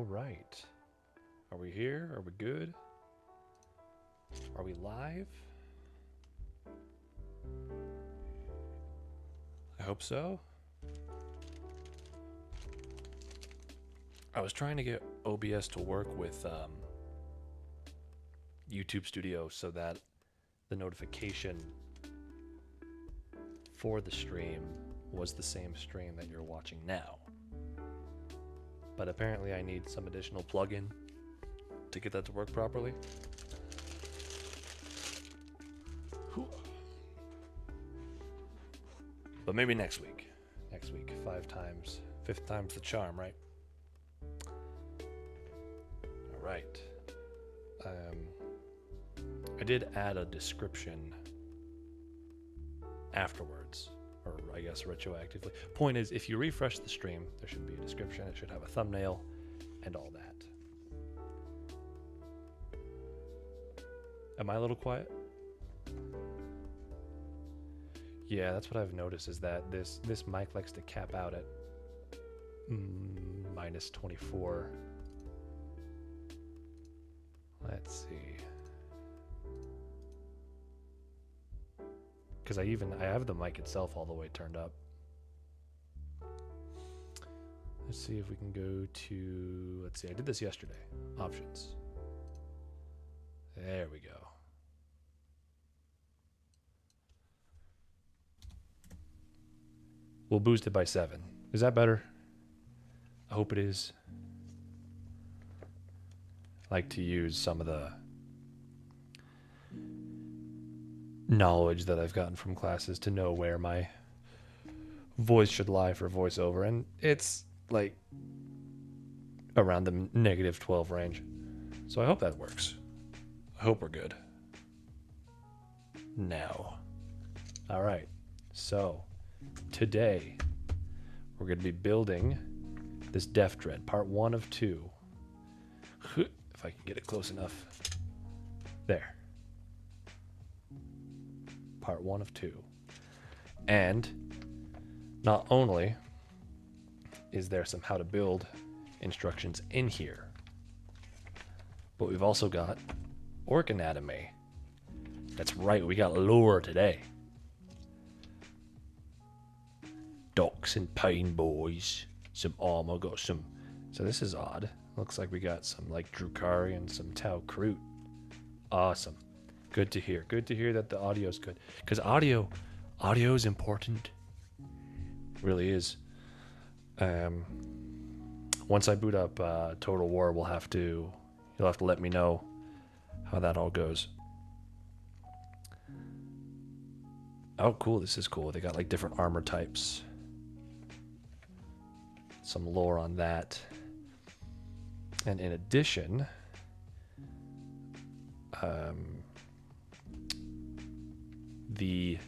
right. Are we here? Are we good? Are we live? I hope so. I was trying to get OBS to work with YouTube Studio so that the notification for the stream was the same stream that you're watching now. But apparently I need some additional plugin to get that to work properly. But maybe next week. Next week, 5 times. 5th time's the charm, right? All right. I did add a description afterwards, or I guess retroactively. Point is, if you refresh the stream, there should be a description. It should have a thumbnail and all that. Am I a little quiet? Yeah, that's what I've noticed, is that this mic likes to cap out at minus 24. Let's see. Because I have the mic itself all the way turned up. Let's see if we can go to, let's see, I did this yesterday. Options. There we go. We'll boost it by 7. Is that better? I hope it is. I like to use some of the knowledge that I've gotten from classes to know where my voice should lie for voiceover, and it's like around the -12 range. So I hope that works. I hope we're good. Now. All right. So today we're going to be building this Deff Dread, part 1 of 2. If I can get it close enough. There. Part 1 of 2. And not only is there some how to build instructions in here, but we've also got Ork anatomy. That's right, we got lore today. Docks and pain boys. Some armor, got some. So this is odd. Looks like we got some like Drukari and some Tau Kroot. Awesome. Good to hear. Good to hear that the audio's good. Because audio is important. Really is. Once I boot up Total War, you'll have to let me know how that all goes. Oh, cool. This is cool. They got like different armor types. Some lore on that. And in addition, the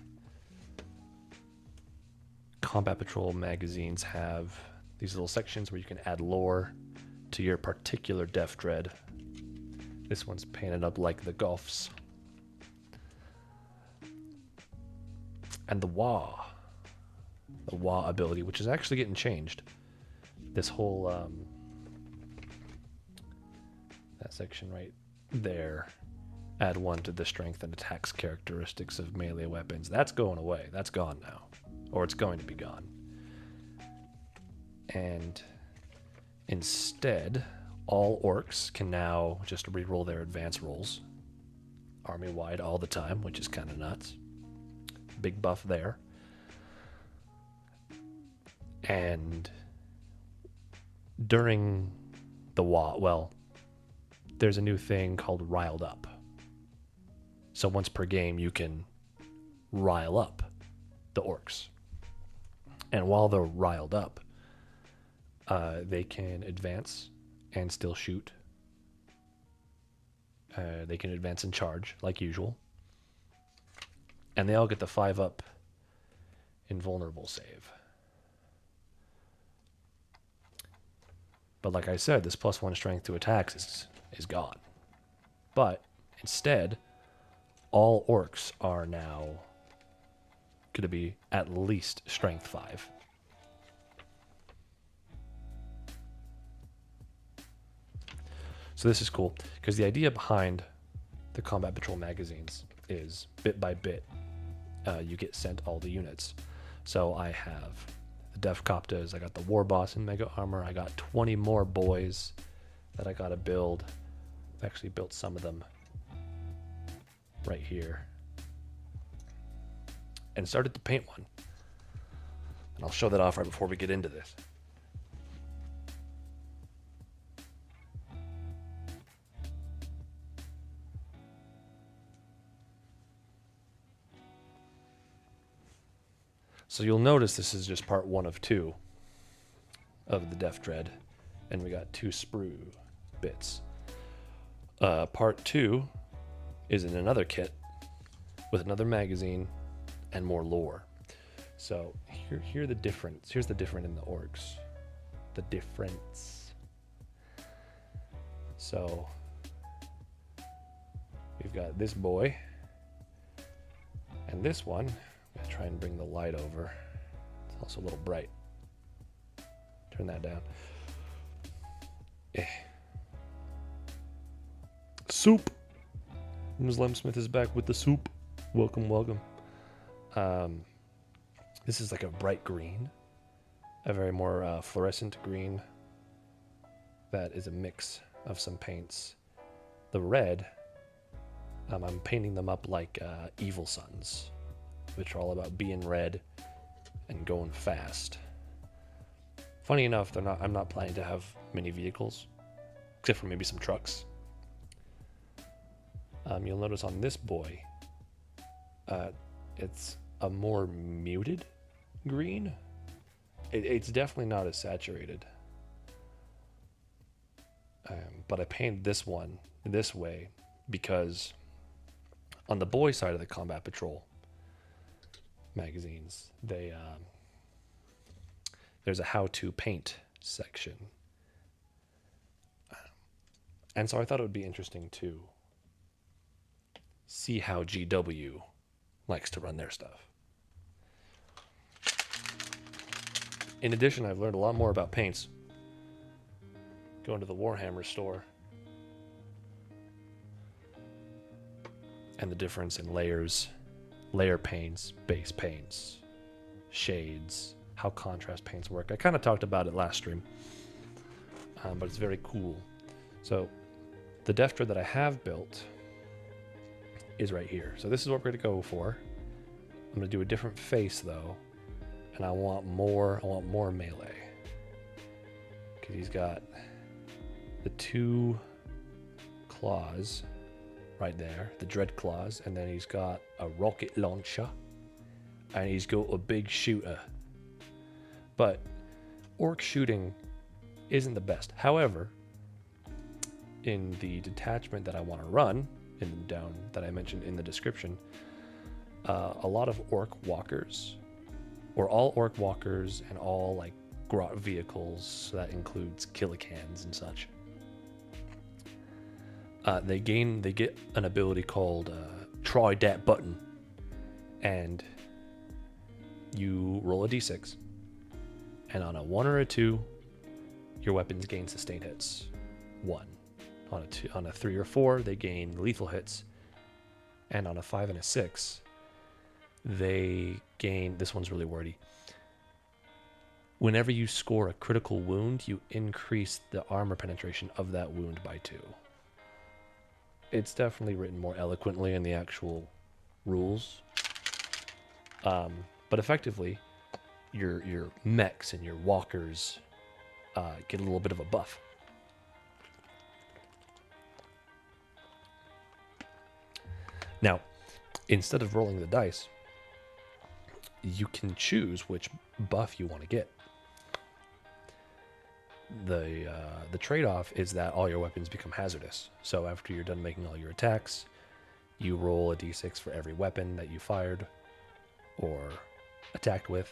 Combat Patrol magazines have these little sections where you can add lore to your particular Deff Dread. This one's painted up like the Goths. And the Wa ability, which is actually getting changed. This whole that section right there, add 1 to the strength and attacks characteristics of melee weapons. That's going away. That's gone now, or it's going to be gone. And instead, all orcs can now just reroll their advance rolls army-wide all the time, which is kind of nuts. Big buff there. And during the there's a new thing called Riled Up. So once per game, you can rile up the orcs. And while they're riled up, they can advance and still shoot. They can advance and charge, like usual. And they all get the 5-up invulnerable save. But like I said, this +1 strength to attacks is gone. But instead, all orcs are now going to be at least strength 5. So this is cool because the idea behind the Combat Patrol magazines is bit by bit, you get sent all the units. So I have the Deff Coptas, I got the War Boss in Mega Armor, I got 20 more boys that I gotta build. I've actually built some of them right here and started to paint one. And I'll show that off right before we get into this. So you'll notice this is just part 1 of 2 of the Deff Dread, and we got 2 sprue bits. Part 2 is in another kit with another magazine and more lore. So here's the difference in the orcs. The difference. So we've got this boy and this one. I'm gonna try and bring the light over. It's also a little bright. Turn that down. Soup. Muslim Smith is back with the soup. Welcome, welcome. This is like a bright green, a very more fluorescent green. That is a mix of some paints. The red, I'm painting them up like Evil Sons, which are all about being red and going fast. Funny enough, I'm not planning to have many vehicles, except for maybe some trucks. You'll notice on this boy, it's a more muted green. It's definitely not as saturated. But I painted this one this way because on the boy side of the Combat Patrol magazines, there's a how-to paint section. And so I thought it would be interesting to see how GW likes to run their stuff. In addition, I've learned a lot more about paints going to the Warhammer store and the difference in layers, layer paints, base paints, shades, how contrast paints work. I kind of talked about it last stream, but it's very cool. So the Deff Dread that I have built is right here. So this is what we're going to go for. I'm going to do a different face though, and I want more melee because he's got the 2 claws right there, the dread claws, and then he's got a rocket launcher, and he's got a big shooter. But orc shooting isn't the best. However, in the detachment that I want to run, that I mentioned in the description, a lot of orc walkers, or all orc walkers and all like grot vehicles, so that includes killicans and such, they get an ability called try that button, and you roll a d6, and on a 1 or a 2 your weapons gain sustained hits. 1. On a 3 or 4 they gain lethal hits, and on a 5 and a 6 they gain, this one's really wordy, whenever you score a critical wound you increase the armor penetration of that wound by 2. It's definitely written more eloquently in the actual rules, but effectively your mechs and your walkers get a little bit of a buff. Now, instead of rolling the dice, you can choose which buff you want to get. The trade-off is that all your weapons become hazardous. So after you're done making all your attacks, you roll a d6 for every weapon that you fired or attacked with.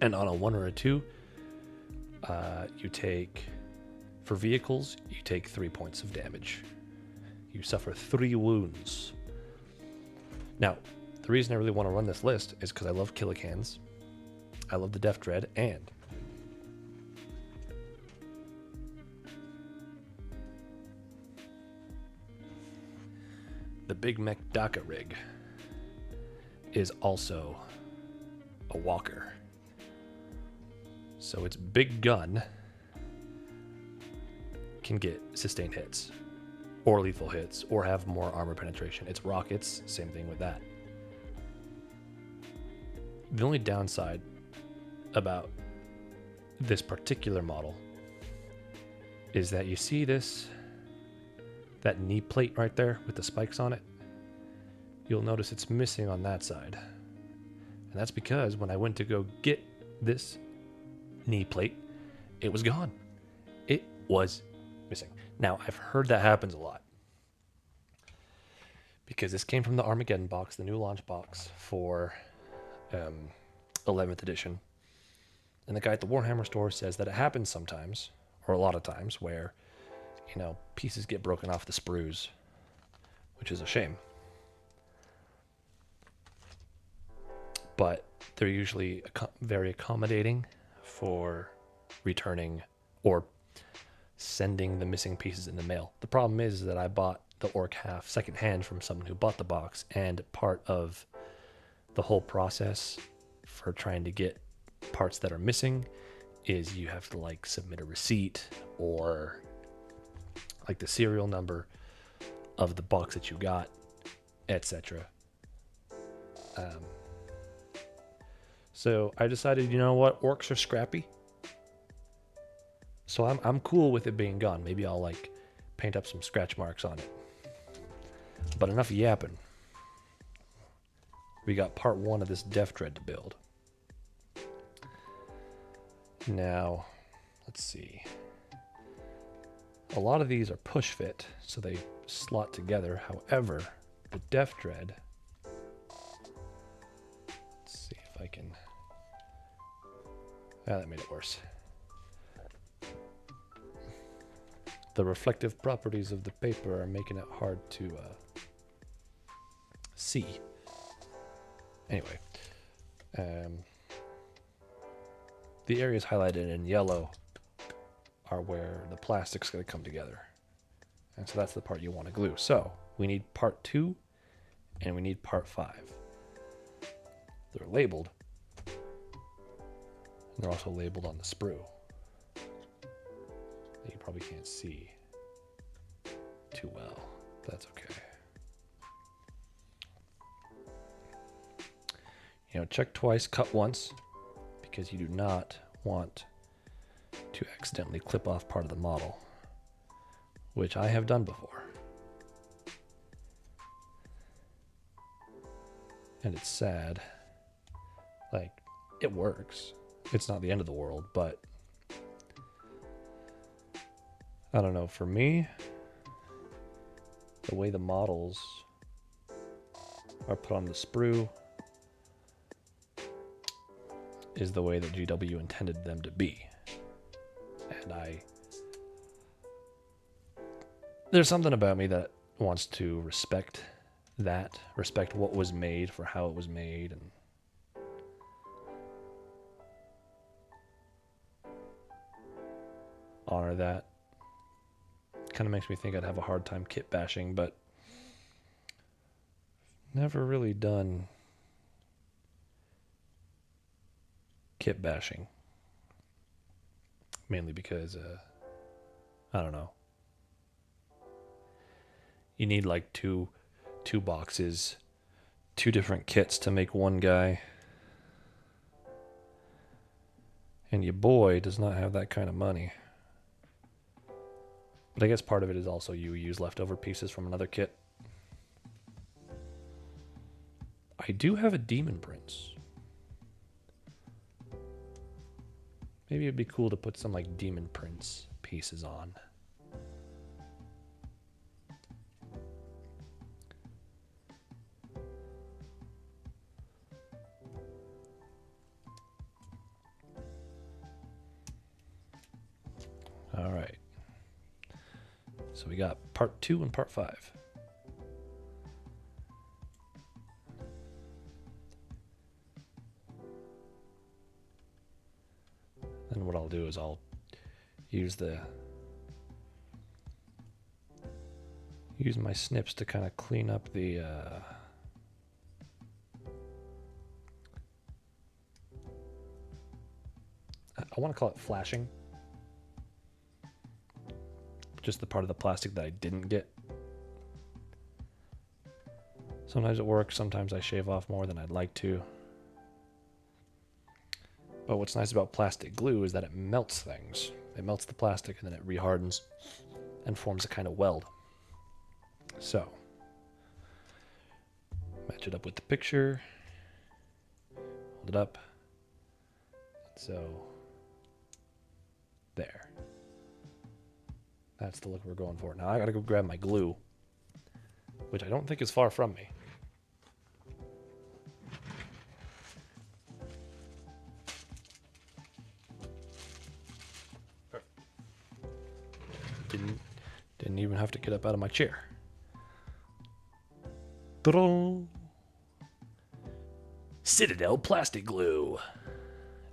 And on a 1 or a 2, you take, for vehicles, you take 3 points of damage. You suffer 3 wounds. Now, the reason I really want to run this list is because I love killicans, I love the Deff Dread, and Big Mech Daka rig is also a walker. So its big gun can get sustained hits, or lethal hits, or have more armor penetration. Its rockets, same thing with that. The only downside about this particular model is that you see that knee plate right there with the spikes on it. You'll notice it's missing on that side. And that's because when I went to go get this knee plate, it was gone. It was missing. Now, I've heard that happens a lot, because this came from the Armageddon box, the new launch box for 11th edition. And the guy at the Warhammer store says that it happens sometimes, or a lot of times, where, you know, pieces get broken off the sprues, which is a shame. But they're usually very accommodating for returning or sending the missing pieces in the mail. The problem is that I bought the Ork half secondhand from someone who bought the box, and part of the whole process for trying to get parts that are missing is you have to like submit a receipt or like the serial number of the box that you got, etc. So I decided, you know what, orcs are scrappy, so I'm cool with it being gone. Maybe I'll like paint up some scratch marks on it. But enough yapping. We got part 1 of this Deff Dread to build. Now, let's see. A lot of these are push fit, so they slot together. However, the Deff Dread, let's see if I can, that made it worse. The reflective properties of the paper are making it hard to see. Anyway, the areas highlighted in yellow are where the plastic's going to come together. And so that's the part you want to glue. So we need part 2 and we need part 5. They're labeled. And they're also labeled on the sprue. That you probably can't see too well. That's okay. You know, check twice, cut once, because you do not want to accidentally clip off part of the model, which I have done before. And it's sad. Like, it works. It's not the end of the world, but I don't know, for me, the way the models are put on the sprue is the way that GW intended them to be. And there's something about me that wants to respect that, respect what was made for how it was made, and honor that. Kind of makes me think I'd have a hard time kit bashing, but never really done kit bashing. Mainly because, I don't know. You need like two boxes, 2 different kits to make one guy. And your boy does not have that kind of money. But I guess part of it is also you use leftover pieces from another kit. I do have a Demon Prince. Maybe it'd be cool to put some like Demon Prince pieces on. All right. So we got part 2 and part 5. And what I'll do is I'll use the use my snips to kind of clean up the I want to call it flashing. Just the part of the plastic that I didn't get. Sometimes it works, sometimes I shave off more than I'd like to. But what's nice about plastic glue is that it melts things. It melts the plastic and then it rehardens and forms a kind of weld. So, match it up with the picture. Hold it up. So, there. That's the look we're going for. Now I gotta go grab my glue, which I don't think is far from me. Didn't even have to get up out of my chair. Ta-da! Citadel plastic glue.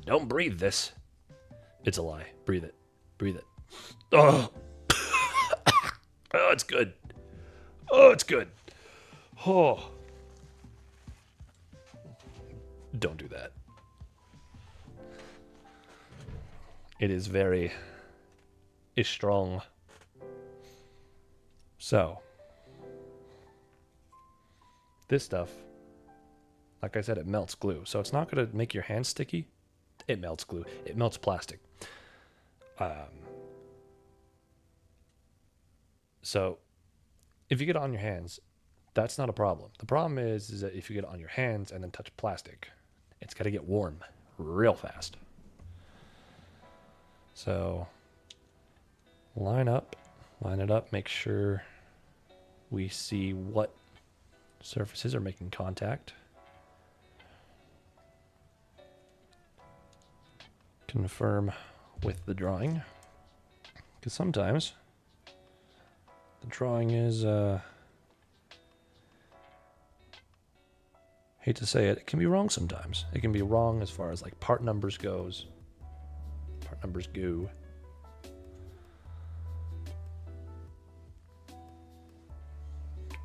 Don't breathe this. It's a lie. Breathe it. Breathe it. Oh! Oh, it's good. Oh, it's good. Oh. Don't do that. It is very strong. So, this stuff, like I said, it melts glue. So it's not going to make your hands sticky. It melts glue. It melts plastic. So if you get it on your hands, that's not a problem. The problem is that if you get it on your hands and then touch plastic, it's got to get warm real fast. So line it up, make sure we see what surfaces are making contact. Confirm with the drawing, because sometimes the drawing is, hate to say it, it can be wrong sometimes. It can be wrong as far as like part numbers go. There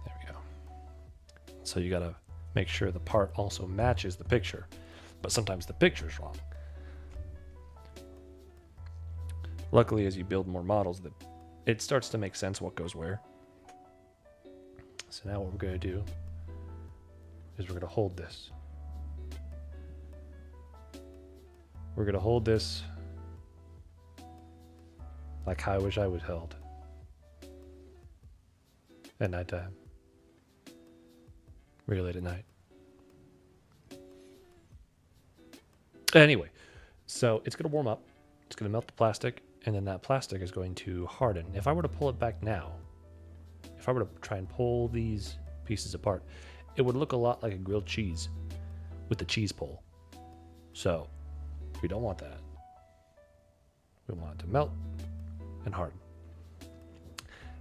we go. So you gotta make sure the part also matches the picture, but sometimes the picture's wrong. Luckily, as you build more models, it starts to make sense what goes where. So now what we're going to do is we're going to hold this. We're going to hold this like how I wish I was held at nighttime. Really late at night. Anyway, so it's going to warm up. It's going to melt the plastic, and then that plastic is going to harden. If I were to pull it back now, if I were to try and pull these pieces apart, it would look a lot like a grilled cheese with the cheese pull. So we don't want that. We want it to melt and harden.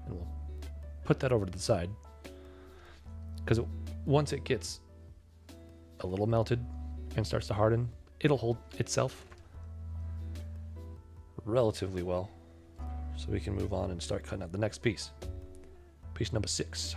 And we'll put that over to the side, because once it gets a little melted and starts to harden, it'll hold itself relatively well, so we can move on and start cutting out the next piece. Piece number 6.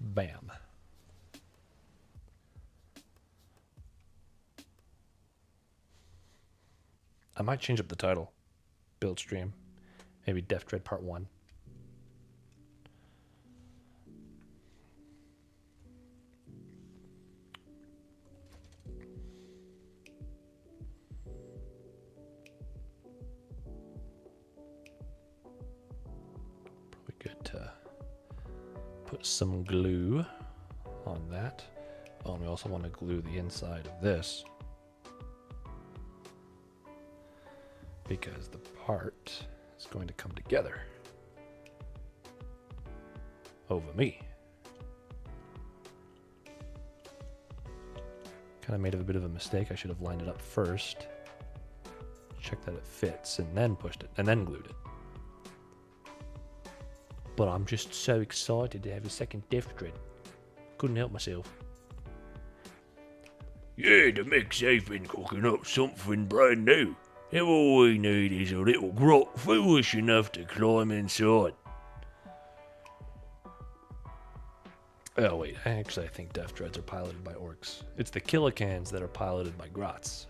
Bam. I might change up the title. Build stream. Maybe Deff Dread Part 1. Probably good to put some glue on that. Oh, and we also want to glue the inside of this, because the part is going to come together over me. Kind of made a bit of a mistake. I should have lined it up first, checked that it fits, and then pushed it, and then glued it. but I'm just so excited to have a second Deff Dread. Couldn't help myself. Yeah, the mix they've been cooking up something brand new. And all we need is a little grot foolish enough to climb inside. Oh wait, I think Deff Dreads are piloted by orcs. It's the Killicans that are piloted by grots.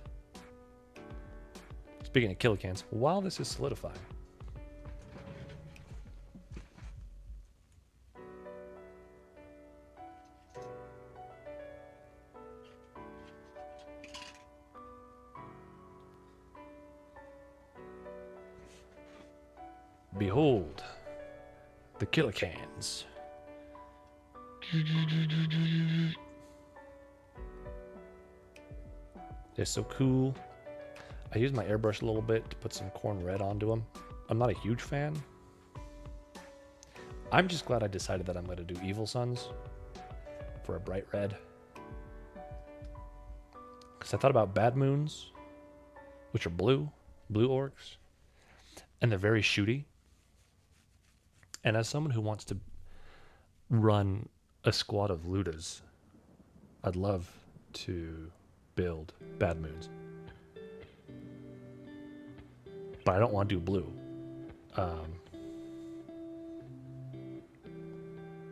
Speaking of Killicans, while this is solidifying, behold the Killicans. They're so cool. I used my airbrush a little bit to put some corn red onto them. I'm not a huge fan. I'm just glad I decided that I'm going to do Evil Sons for a bright red. Because I thought about Bad Moons, which are blue orcs, and they're very shooty. And as someone who wants to run a squad of Ludas, I'd love to build Bad Moons. But I don't want to do blue.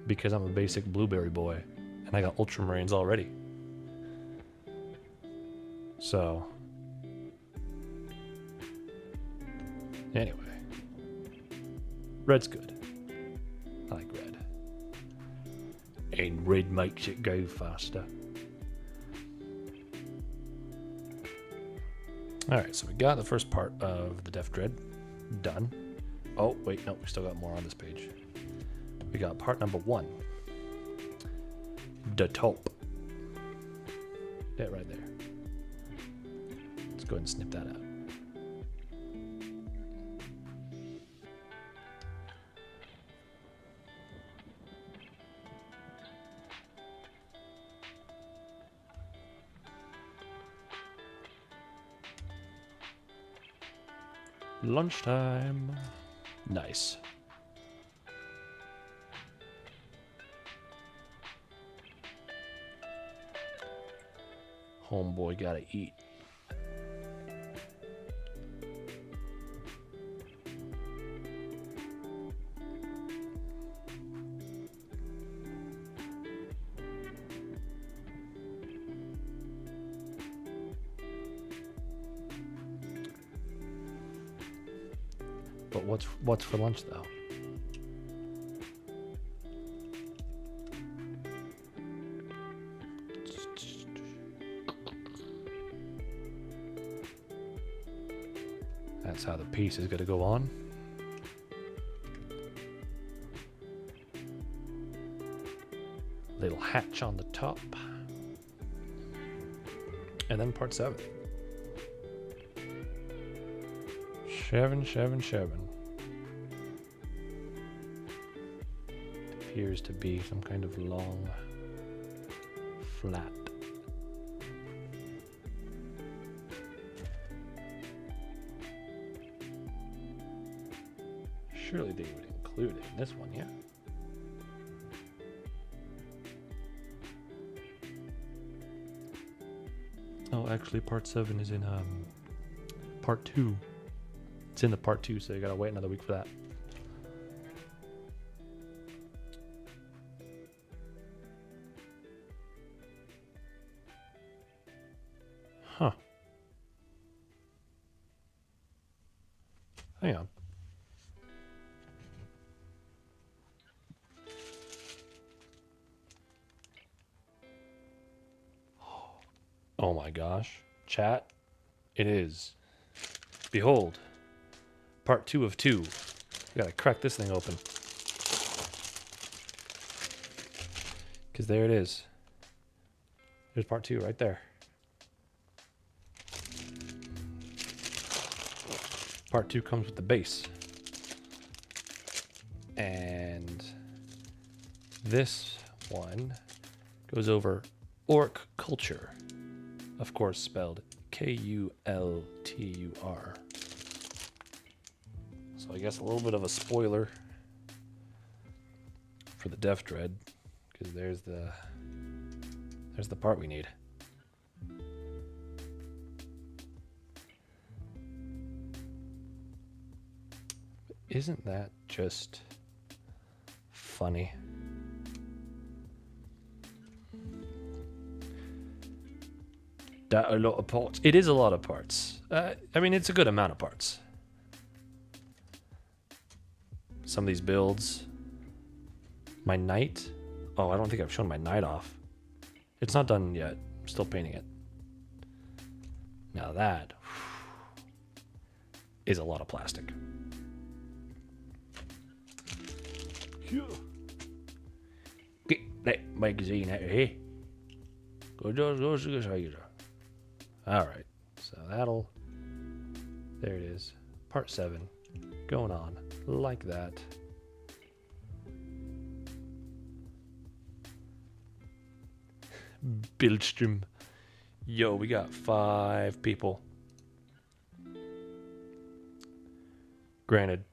Because I'm a basic blueberry boy, and I got Ultramarines already. So, anyway. Red's good. I like red. And red makes it go faster. Alright, so we got the first part of the Deff Dread done. Oh, wait, no, we still got more on this page. We got part number 1. The top. That right there. Let's go ahead and snip that out. Lunchtime. Nice. Homeboy gotta eat. But what's for lunch though? That's how the piece is going to go on. Little hatch on the top. And then part 7. Seven. Appears to be some kind of long flat. Surely they would include it in this one, yeah? Oh, actually part 7 is in part 2. It's in the part 2, so you gotta wait another week for that. Huh. Hang on. Oh my gosh. Chat, it is. Behold. Part 2 of 2. Gotta crack this thing open. Because there it is. There's part 2 right there. Part 2 comes with the base. And this one goes over Ork Culture. Of course, spelled Kultur. So I guess a little bit of a spoiler. for the Deff Dread, because there's the part we need. Isn't that just funny? That a lot of parts. It is a lot of parts. I mean, it's a good amount of parts. Some of these builds. My knight. Oh, I don't think I've shown my knight off. It's not done yet. I'm still painting it. Now that is a lot of plastic. Get that magazine out of here. Alright, so that'll... There it is. Part 7. Going on like that. Bildstrom. Yo, we got 5 people. Granted,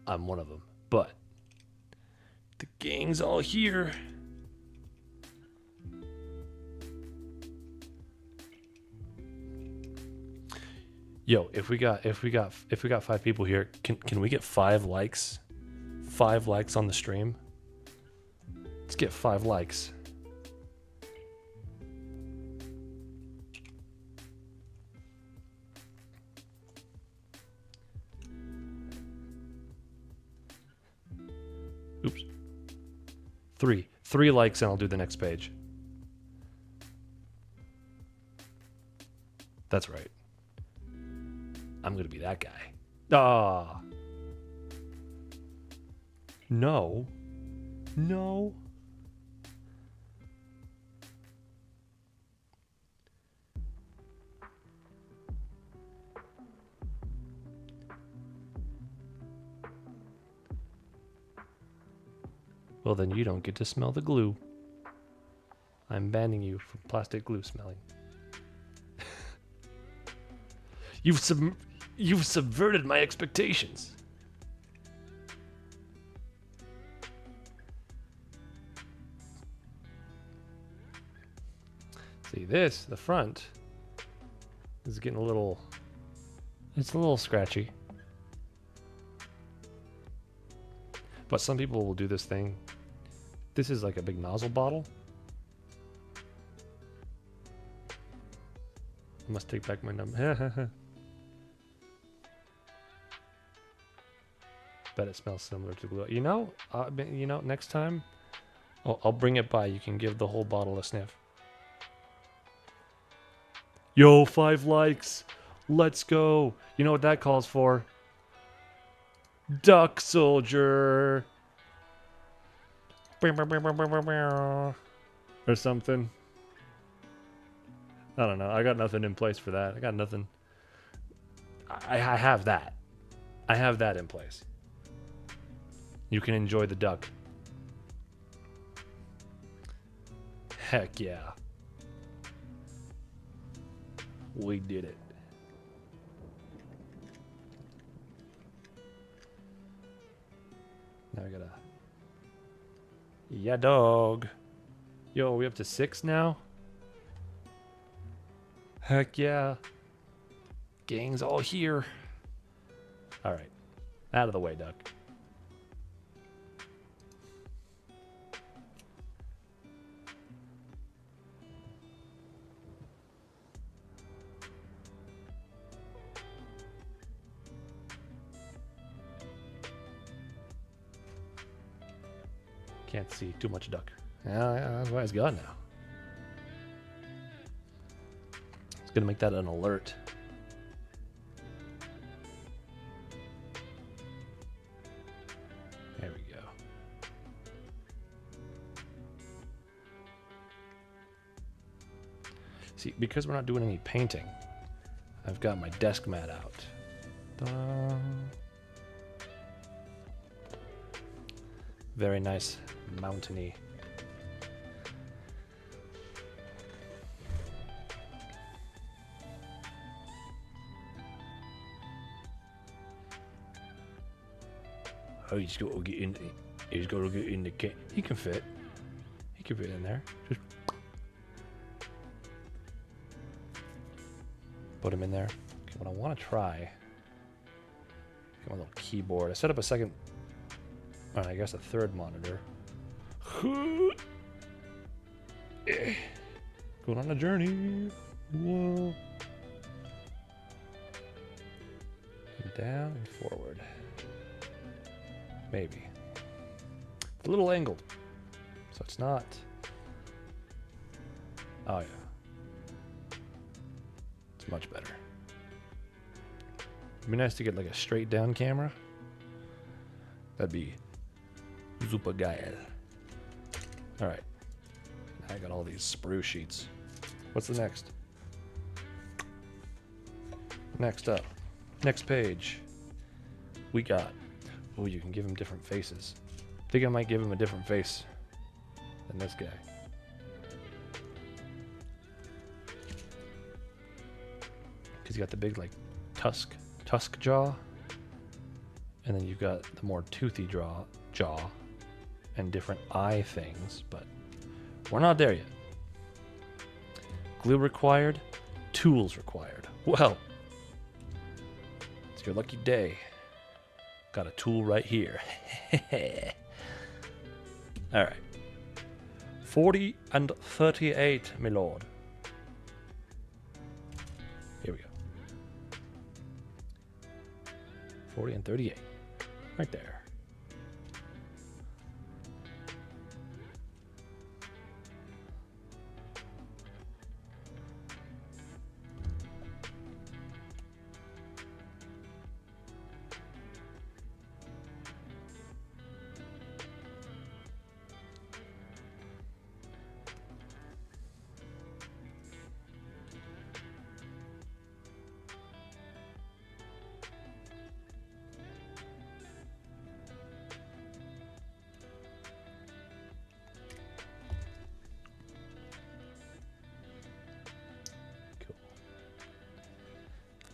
I'm one of them, but the gang's all here. Yo, if we got 5 people here, can we get 5 likes? 5 likes on the stream? Let's get 5 likes. Oops. 3 likes and I'll do the next page. That's right. I'm gonna be that guy. Ah. No. No. Well, then you don't get to smell the glue. I'm banning you from plastic glue smelling. You've subverted my expectations. See this, the front is getting a little, it's a little scratchy. But some people will do this thing. This is like a big nozzle bottle. I must take back my number. Bet it smells similar to glue. You know, next time, I'll bring it by. You can give the whole bottle a sniff. Yo, 5 likes. Let's go. You know what that calls for? Duck Soldier. Or something. I don't know. I got nothing in place for that. I got nothing. I have that. I have that in place. You can enjoy the duck. Heck yeah. We did it. Now I gotta... Yeah, dog. Yo, are we up to 6 now? Heck yeah. Gang's all here. Alright. Out of the way, duck. Can't see too much duck. Yeah, that's why it's gone now. It's gonna make that an alert. There we go. See, because we're not doing any painting, I've got my desk mat out. Ta-da. Very nice, mountainy. Oh, he's got to get in. He's got to get in the can. He can fit. He can fit in there. Just put him in there. Okay, what I want to try. Get my little keyboard. I set up a second. I guess a third monitor. Going on a journey. Whoa. And down and forward. Maybe. It's a little angled. So it's not. Oh, yeah. It's much better. It'd be nice to get like a straight down camera. That'd be super geil. Alright. I got all these sprue sheets. What's the next? Next up. Next page. We got. Oh, you can give him different faces. I think I might give him a different face than this guy. Because he's got the big, like, tusk jaw. And then you've got the more toothy jaw and different eye things, but we're not there yet. Glue required, tools required. Well, it's your lucky day. Got a tool right here. All right. 40 and 38, my lord. Here we go. 40 and 38. Right there.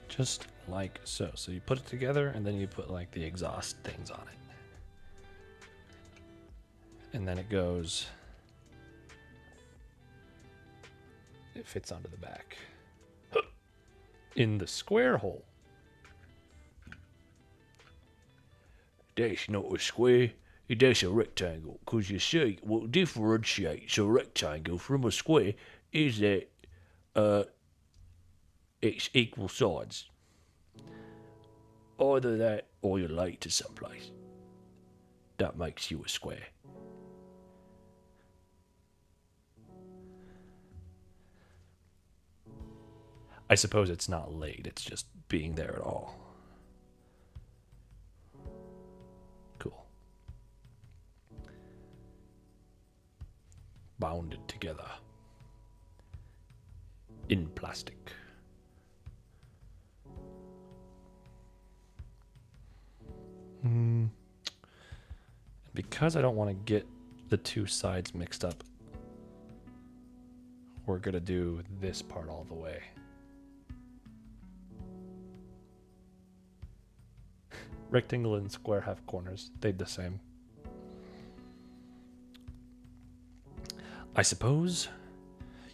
Just like so. So you put it together and then you put like the exhaust things on it. And then it goes, it fits onto the back. In the square hole. That's not a square. That's a rectangle. Because you see, what differentiates a rectangle from a square is that it's equal sides. Either that or you're late to someplace. That makes you a square. I suppose it's not late, it's just being there at all. Cool. Bounded together. In plastic. And because I don't want to get the two sides mixed up, we're going to do this part all the way. Rectangle and square have corners. They're the same. I suppose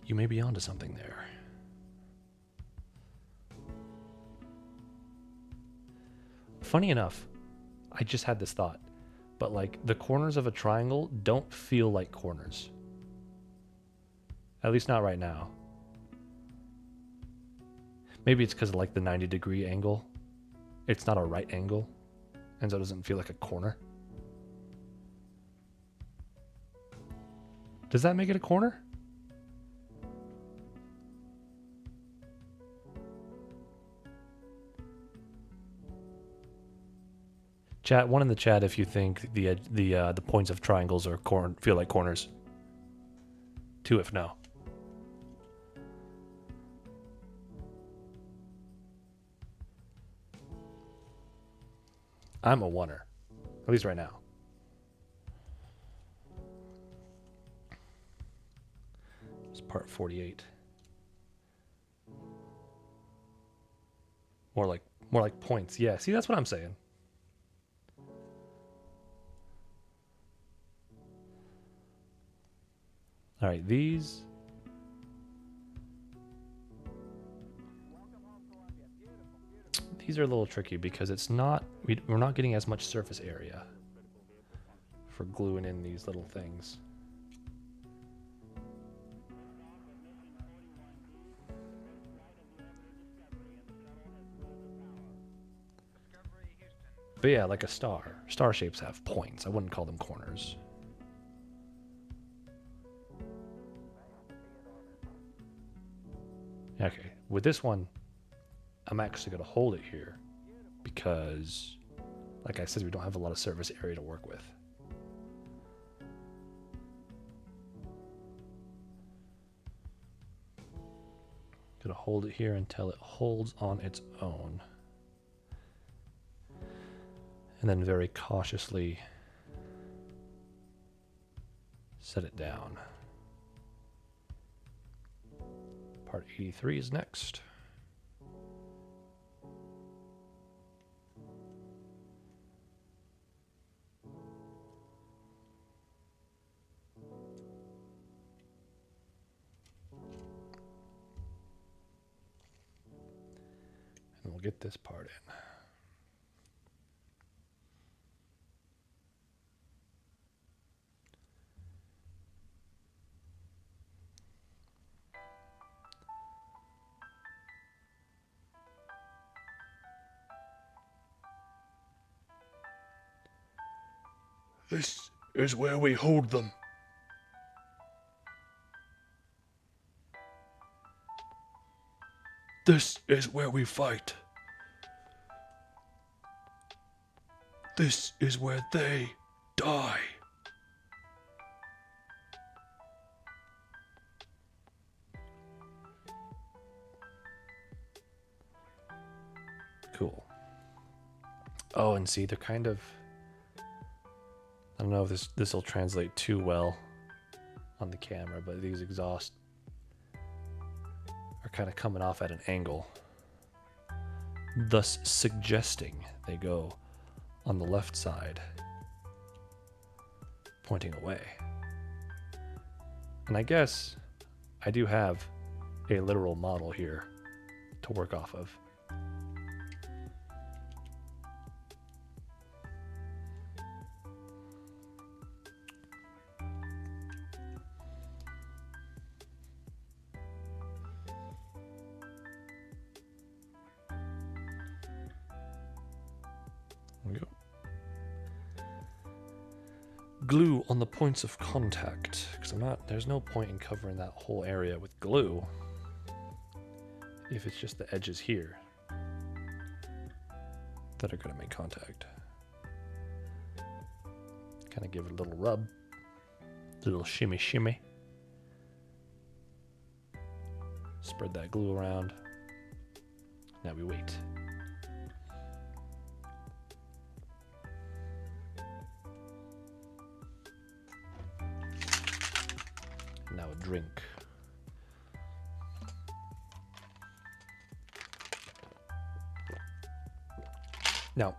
you may be onto something there. Funny enough, I just had this thought, but like the corners of a triangle don't feel like corners. At least not right now. Maybe it's because of like the 90-degree angle. It's not a right angle, and so it doesn't feel like a corner. Does that make it a corner? Chat, one in the chat if you think the points of triangles are feel like corners. Two if no. I'm a oneer, at least right now. It's part 48. More like points. Yeah, see, that's what I'm saying. All right, these. These are a little tricky because it's not, we're not getting as much surface area for gluing in these little things. But yeah, like a star. Star shapes have points. I wouldn't call them corners. Okay, with this one, I'm actually going to hold it here because, like I said, we don't have a lot of surface area to work with. Going to hold it here until it holds on its own. And then very cautiously set it down. Part 83 is next. And we'll get this part in. This is where we hold them. This is where we fight. This is where they die. Cool. Oh, and see, they're kind of... I don't know if this will translate too well on the camera, but these exhausts are kind of coming off at an angle, thus suggesting they go on the left side, pointing away. And I guess I do have a literal model here to work off of. There we go. Glue on the points of contact, because there's no point in covering that whole area with glue if it's just the edges here that are going to make contact. Kind of give it a little rub, a little shimmy shimmy. Spread that glue around. Now we wait. Now a drink. Now,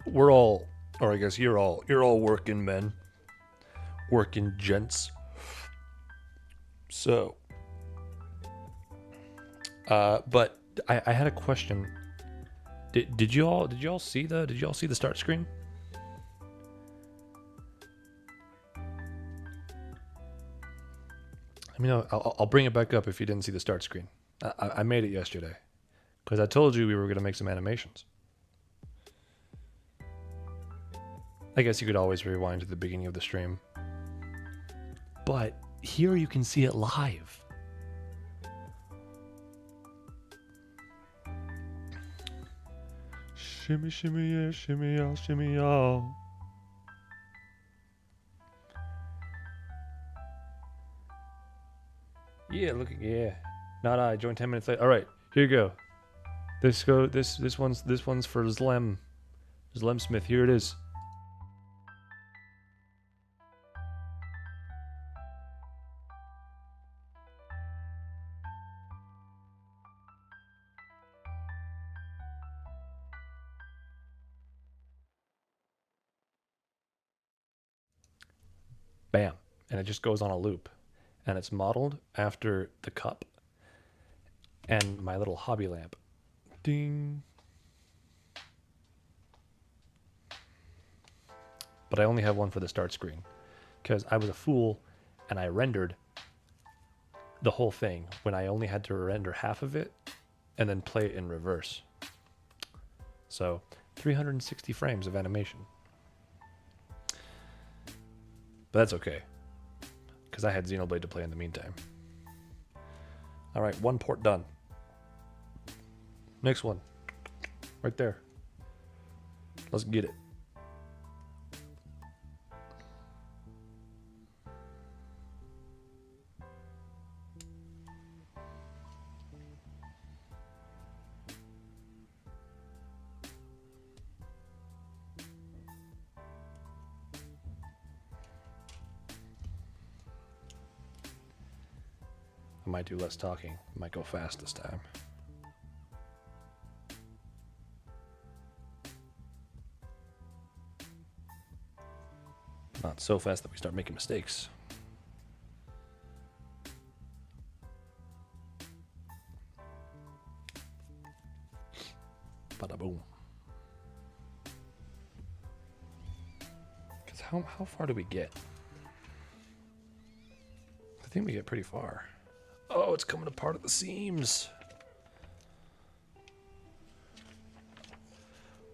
we're all, or I guess you're all working men, working gents. So, but I had a question. Did you all see the start screen? I mean, I'll bring it back up if you didn't see the start screen. I made it yesterday because I told you we were going to make some animations. I guess you could always rewind to the beginning of the stream. But here you can see it live. Shimmy, shimmy, yeah, shimmy, y'all, shimmy, y'all. Yeah, look, yeah. Not I. Join 10 minutes late. All right, here you go. This one's for Zlem Smith. Here it is. Bam. and it just goes on a loop. And it's modeled after the cup and my little hobby lamp. Ding. But I only have one for the start screen because I was a fool and I rendered the whole thing when I only had to render half of it and then play it in reverse. So 360 frames of animation. But that's okay because I had Xenoblade to play in the meantime. All right, one port done. Next one. Right there. Let's get it. I might do less talking. Might go fast this time. Not so fast that we start making mistakes. Bada boom. Because how far do we get? I think we get pretty far. Oh, it's coming apart at the seams.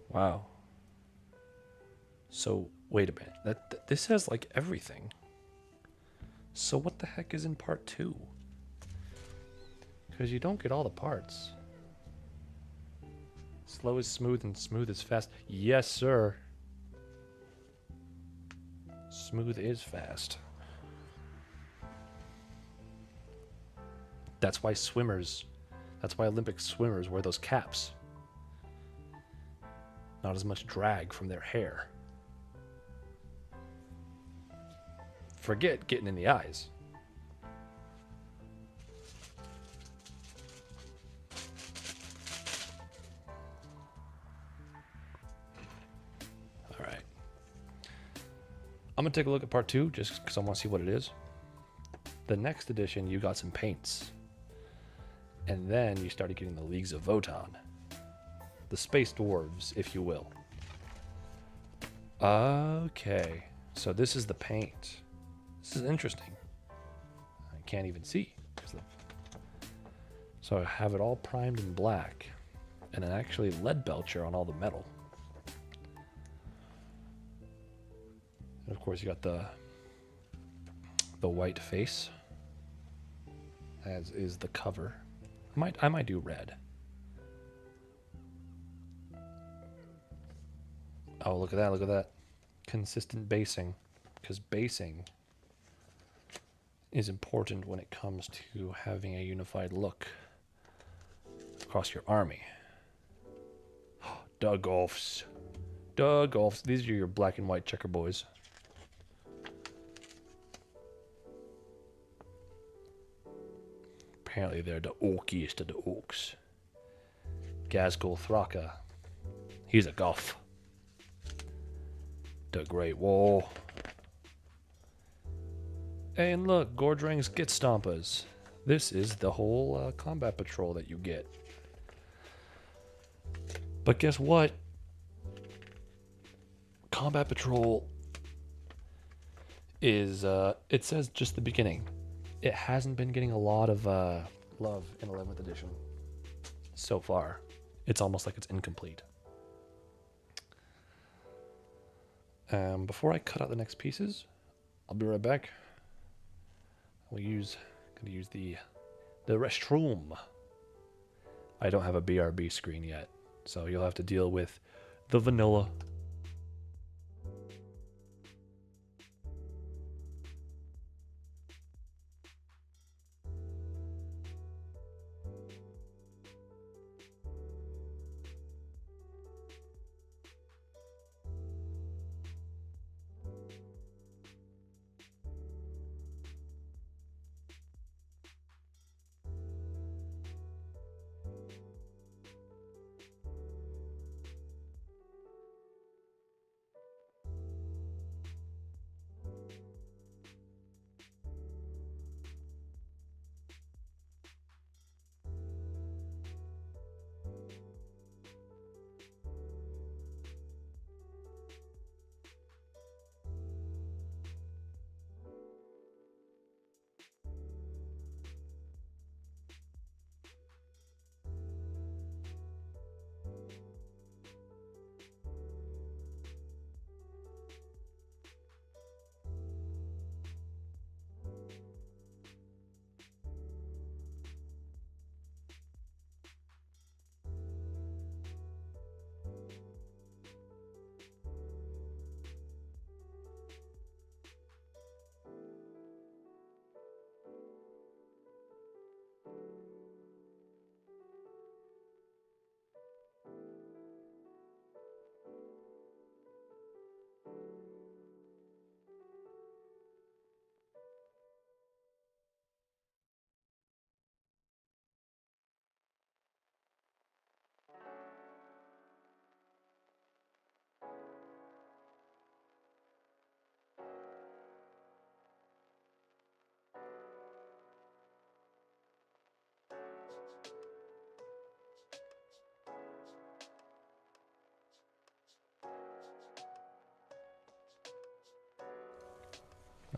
Wow. So, wait a minute. This has like everything. So what the heck is in part 2? Because you don't get all the parts. Slow is smooth and smooth is fast. Yes, sir. Smooth is fast. That's why Olympic swimmers wear those caps. Not as much drag from their hair. Forget getting in the eyes. All right. I'm going to take a look at part 2 just because I want to see what it is. The next edition, you got some paints. And then you started getting the Leagues of Votan. The Space Dwarves, if you will. Okay. So this is the paint. This is interesting. I can't even see. So I have it all primed in black. And then actually lead belcher on all the metal. And of course you got the white face. As is the cover. I might do red. Oh, look at that, look at that. Consistent basing. Because basing is important when it comes to having a unified look across your army. Dug-offs. Dug-offs. These are your black and white checker boys. Apparently they're the orkiest of the orcs. Gazgul Thraka. He's a goth. The Great Wall. And look, Gordrang's Git Stompers. This is the whole combat patrol that you get. But guess what? Combat patrol is, it says just the beginning. It hasn't been getting a lot of love in 11th edition so far. It's almost like it's incomplete. Before I cut out the next pieces, I'll be right back. Gonna use the restroom. I don't have a BRB screen yet, so you'll have to deal with the vanilla.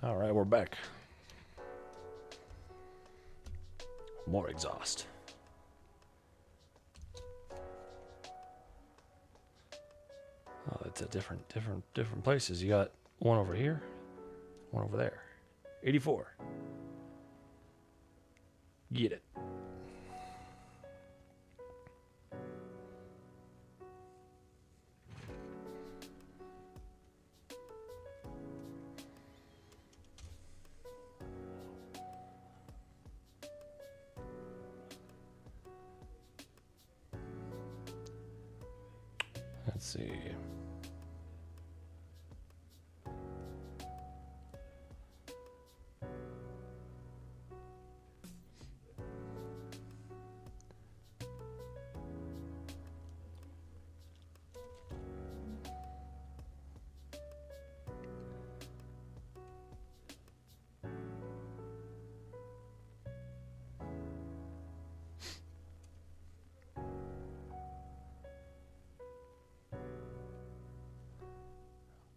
All right, we're back. More exhaust. Oh, it's a different places. You got one over here, one over there. 84. Get it. Let's see.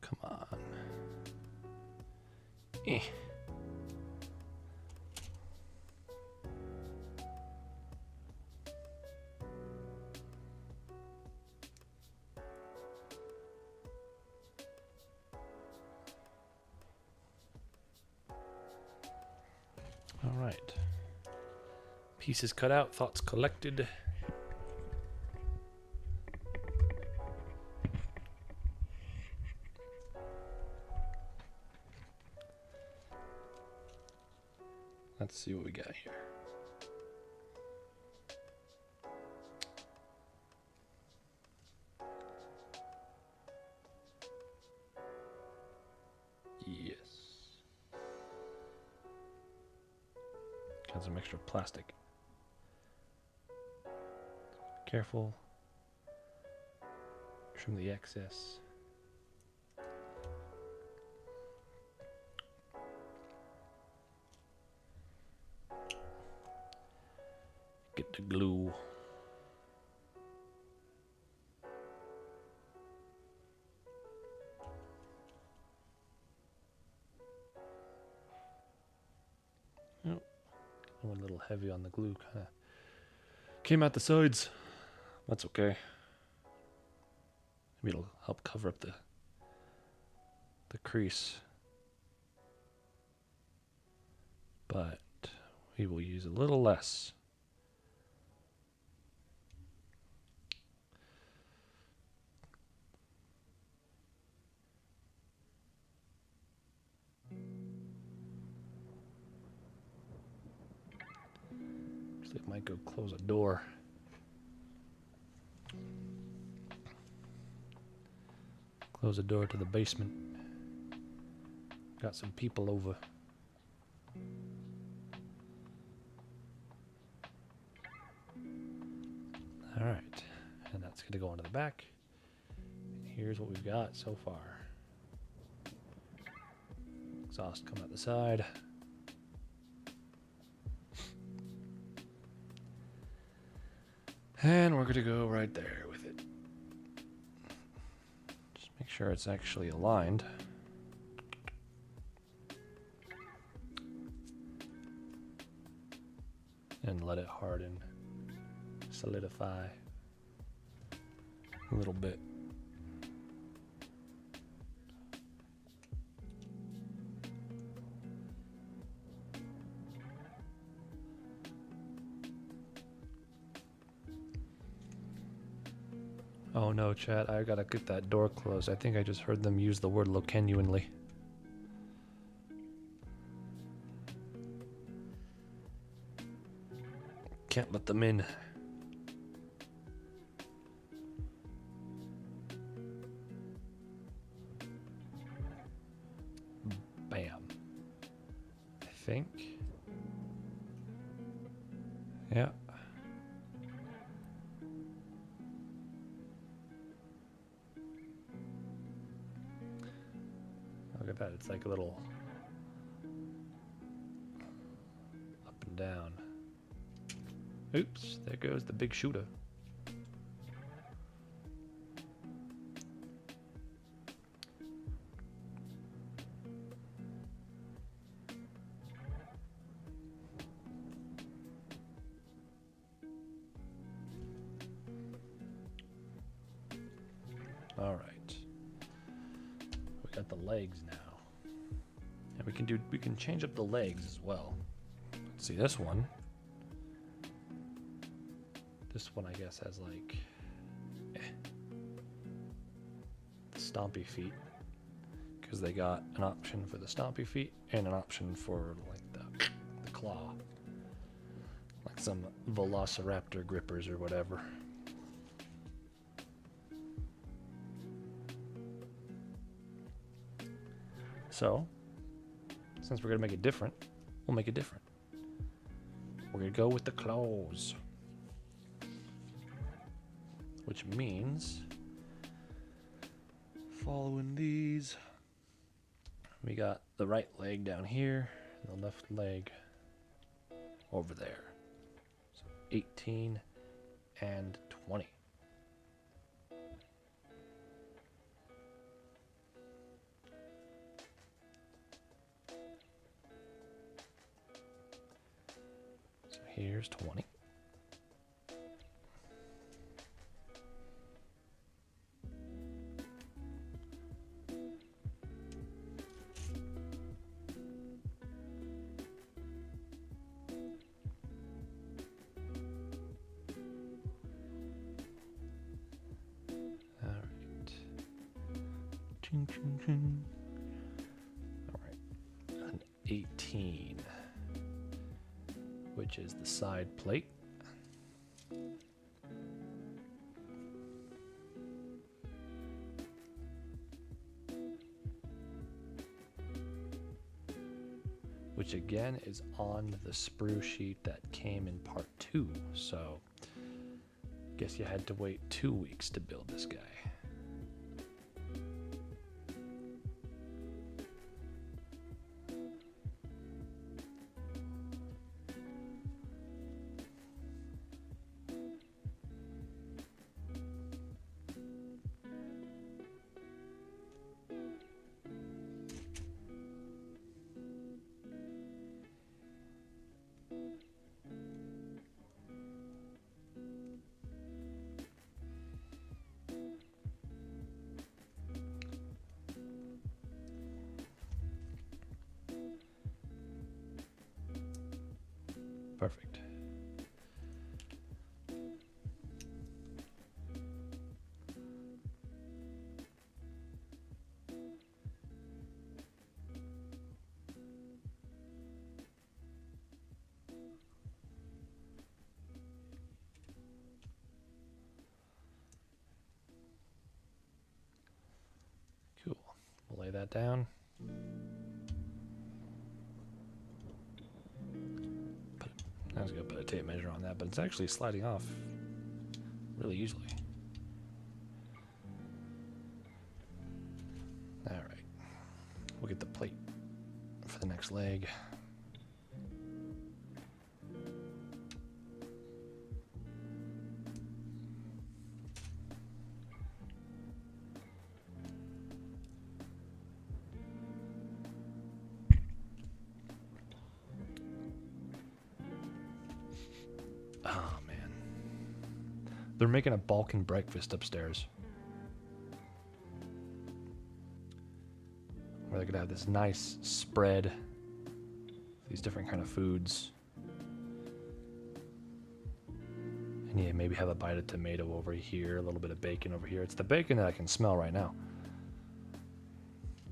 Come on. Eh. All right. Pieces cut out, thoughts collected. Let's see what we got here. Yes. Got some extra plastic. Careful. Trim the excess. Get the glue. Oh, went a little heavy on the glue, kind of came out the sides. That's okay. Maybe it'll help cover up the crease. But we will use a little less. Looks like I might go close a door. Close the door to the basement. Got some people over. All right, and that's going to go into the back. And here's what we've got so far. Exhaust come out the side. And we're going to go right there with it. Just make sure it's actually aligned. And let it harden, solidify a little bit. Oh no, chat, I gotta get that door closed. I think I just heard them use the word locanuinely. Can't let them in. Bam. I think. Yeah. Look at that, it's like a little up and down. Oops, there goes the big shooter. the legs now. And we can change up the legs as well. Let's see this one. This one I guess has like stompy feet, because they got an option for the stompy feet and an option for like the claw, like some velociraptor grippers or whatever. So since we're gonna make it different, we'll make it different. We're gonna go with the claws, which means following these, we got the right leg down here, and the left leg over there. So 18 and 20. So here's 20. Alright, an 18, which is the side plate. Which again is on the sprue sheet that came in part 2, so guess you had to wait 2 weeks to build this guy. Perfect. Cool. We'll lay that down. I was going to put a tape measure on that, but it's actually sliding off really easily. Alright. We'll get the plate for the next leg. Oh, man. They're making a Balkan breakfast upstairs, where they're going to have this nice spread, these different kind of foods. And yeah, maybe have a bite of tomato over here, a little bit of bacon over here. It's the bacon that I can smell right now.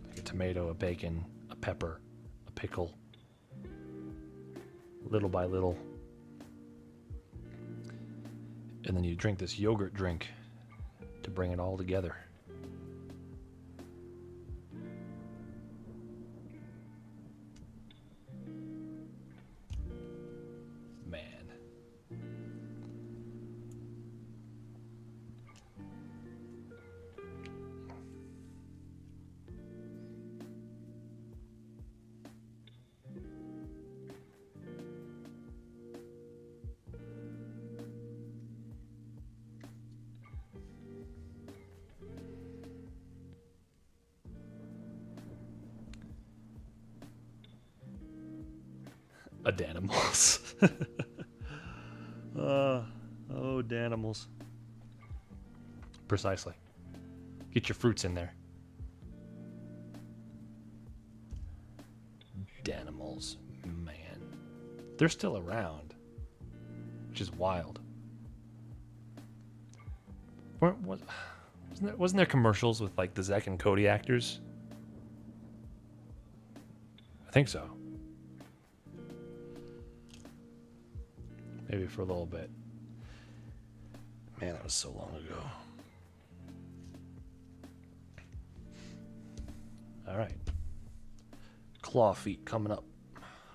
Like a tomato, a bacon, a pepper, a pickle. Little by little. And then you drink this yogurt drink to bring it all together. Man. A Danimals. Oh, Danimals. Precisely. Get your fruits in there. Danimals. Man. They're still around. Which is wild. Wasn't there commercials with like the Zek and Cody actors? I think so. Maybe for a little bit. Man, that was so long ago. All right. Claw feet coming up.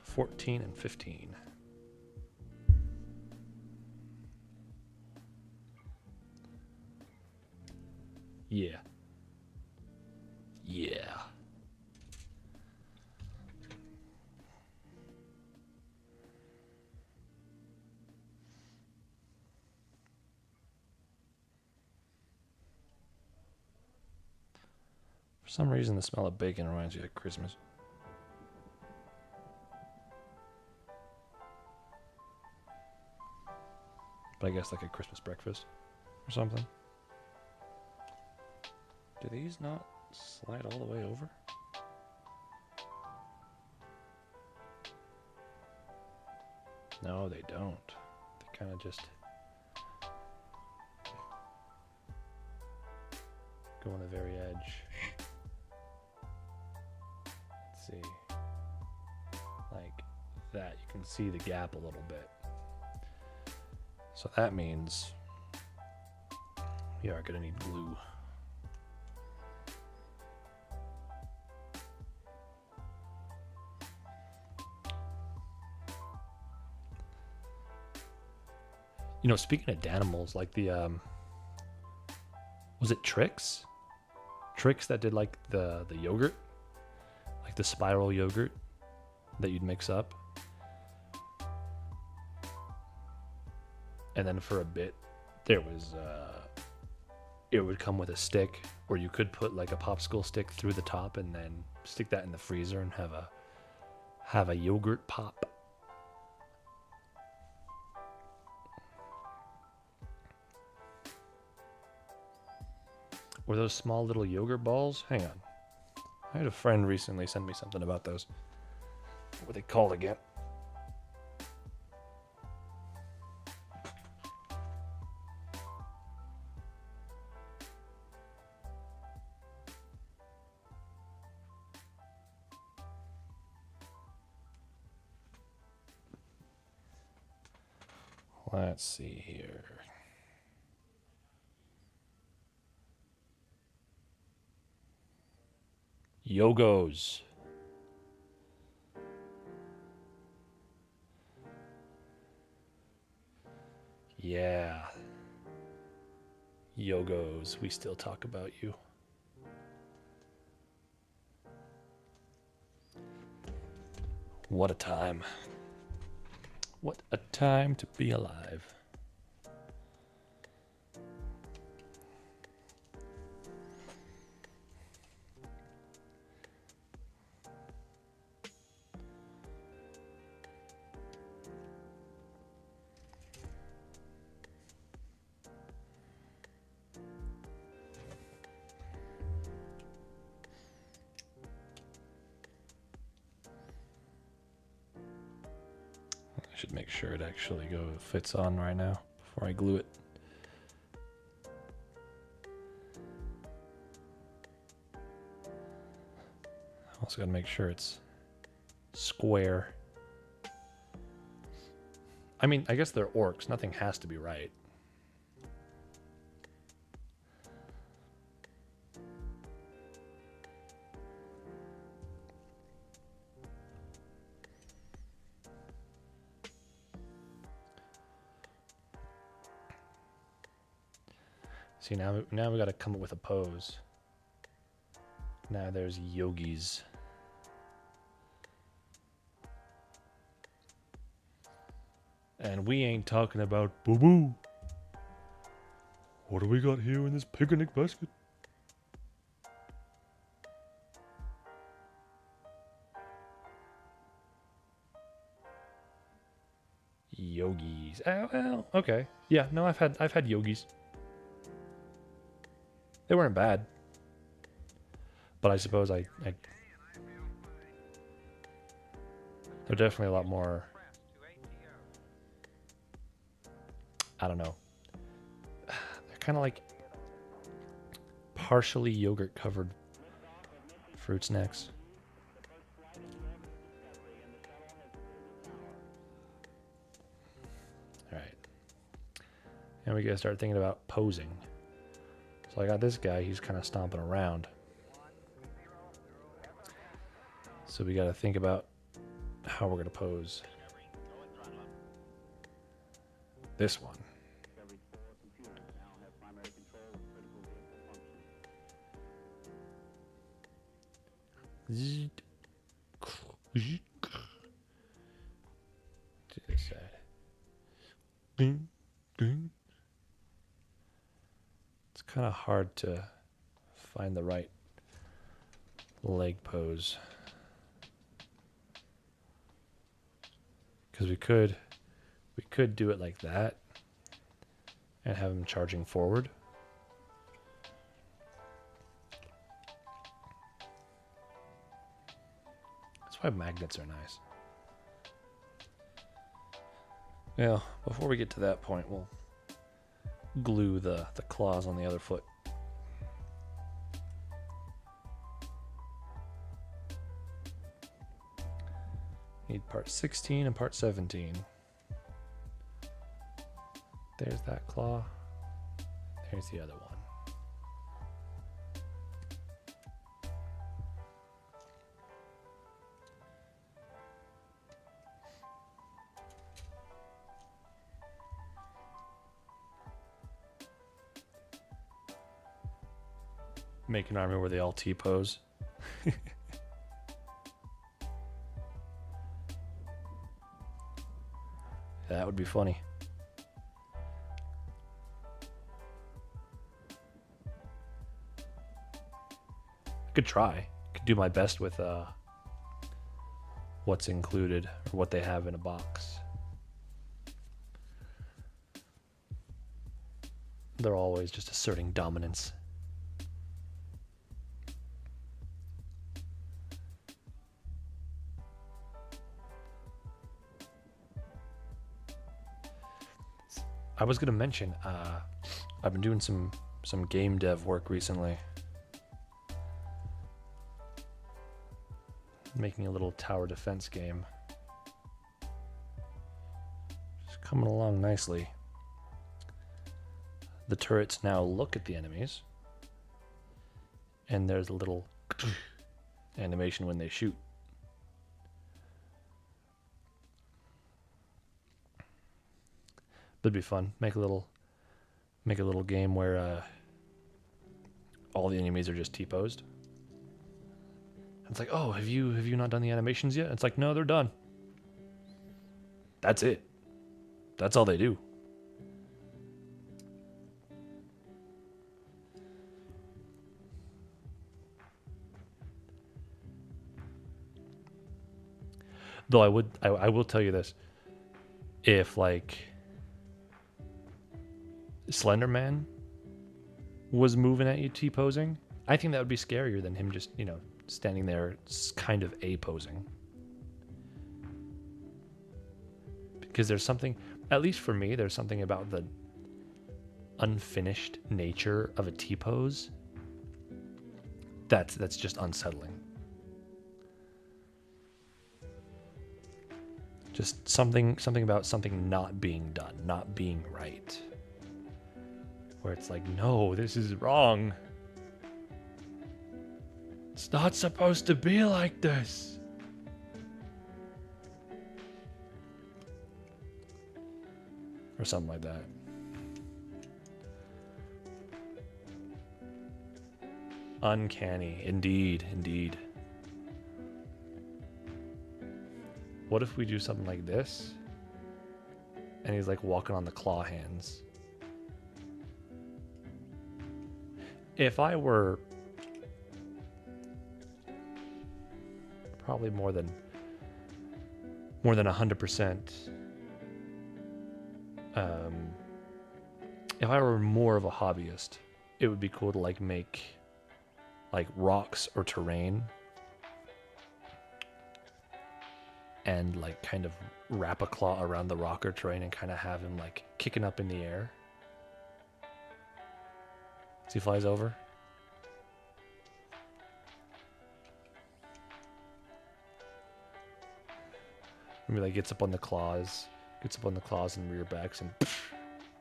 14 and 15. Yeah. Yeah. For some reason, the smell of bacon reminds you of Christmas. But I guess like a Christmas breakfast or something. Do these not slide all the way over? No, they don't. They kind of just go on the very edge. Let's see. Like that. You can see the gap a little bit. So that means we are going to need glue. You know, speaking of Danimals, like the, was it Trix? Trix that did like the yogurt? Like the spiral yogurt that you'd mix up. And then for a bit, there was, it would come with a stick, or you could put like a popsicle stick through the top and then stick that in the freezer and have a yogurt pop. Were those small little yogurt balls? Hang on. I had a friend recently send me something about those. What were they called again? Let's see here. Yogos. Yeah. Yogos. We still talk about you. What a time. What a time to be alive. I should make sure it actually fits on right now before I glue it. Also got to make sure it's square. I mean, I guess they're orcs. Nothing has to be right. See, now we got to come up with a pose. Now there's yogis. And we ain't talking about boo-boo. What do we got here in this picnic basket? Yogis. Oh, well, okay. Yeah, no, I've had yogis. They weren't bad. But I suppose I They're definitely a lot more, I don't know. They're kind of like partially yogurt covered fruit snacks. All right. And we gotta start thinking about posing. So I got this guy, he's kind of stomping around. So we gotta think about how we're gonna pose this one. To this side. It's kind of hard to find the right leg pose. Because we could do it like that and have him charging forward. That's why magnets are nice. Yeah, before we get to that point, we'll glue the claws on the other foot. Need part 16 and part 17. There's that claw. There's the other one. Make an army where they all T-pose. That would be funny. I could try. Could do my best with what's included or what they have in a box. They're always just asserting dominance. I was gonna mention, I've been doing some game dev work recently. Making a little tower defense game. Just coming along nicely. The turrets now look at the enemies. And there's a little animation when they shoot. It'd be fun. Make a little game where all the enemies are just T-posed. It's like, oh, have you not done the animations yet? It's like, no, they're done. That's it. That's all they do. Though I will tell you this. If like Slender Man was moving at you T-posing, I think that would be scarier than him just, standing there kind of A-posing. Because there's something, at least for me, there's something about the unfinished nature of a T-pose that's just unsettling. Just something about something not being done, not being right. Where it's like, no, this is wrong. It's not supposed to be like this. Or something like that. Uncanny. Indeed, indeed. What if we do something like this? And he's like walking on the claw hands. If I were probably more than 100%, if I were more of a hobbyist, it would be cool to like make like rocks or terrain and like kind of wrap a claw around the rocker train and kind of have him like kicking up in the air. As he flies over. Maybe like gets up on the claws and rear backs and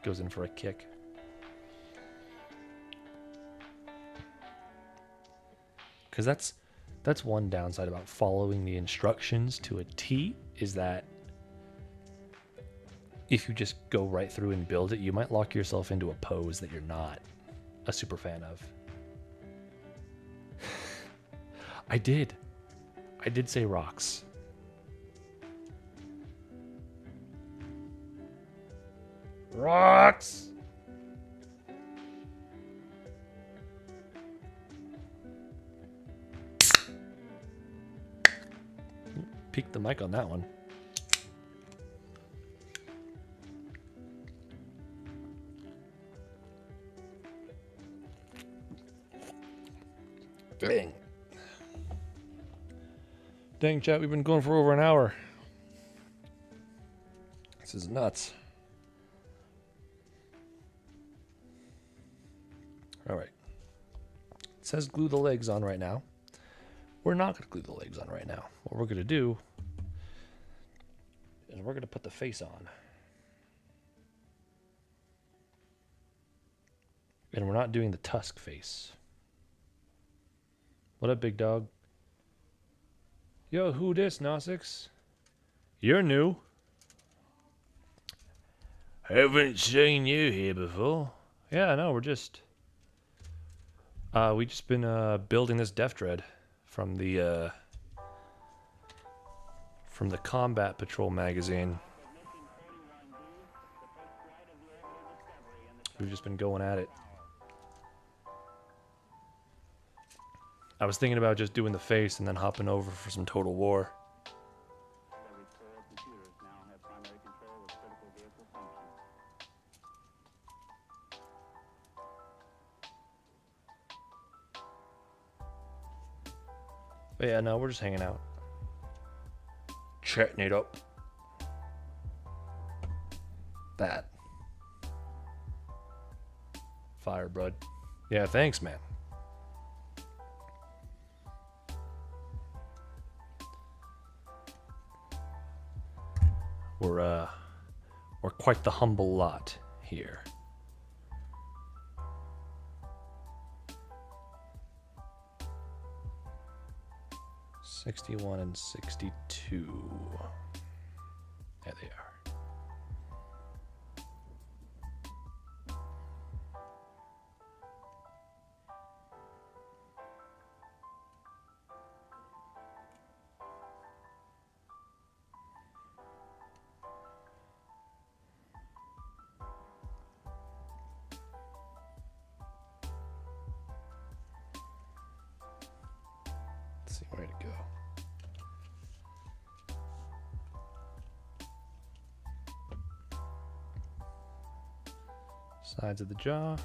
goes in for a kick. Because that's one downside about following the instructions to a T, is that if you just go right through and build it, you might lock yourself into a pose that you're not a super fan of. I did say rocks. Rocks! Peeked the mic on that one. Dang. Dang, chat, we've been going for over an hour. This is nuts. All right. It says glue the legs on right now. We're not going to glue the legs on right now. What we're going to do is we're going to put the face on. And we're not doing the tusk face. What up, big dog? Yo, who dis, Nosix? You're new. Haven't seen you here before. Yeah, no, we're just... we just been building this Deff Dread from the Combat Patrol magazine. We've just been going at it. I was thinking about just doing the face and then hopping over for some Total War. But yeah, no, we're just hanging out. Chatting it up. That. Fire, bud. Yeah, thanks, man. We're quite the humble lot here. '61 and '62. There they are. Let's see where to go. Sides of the jaw.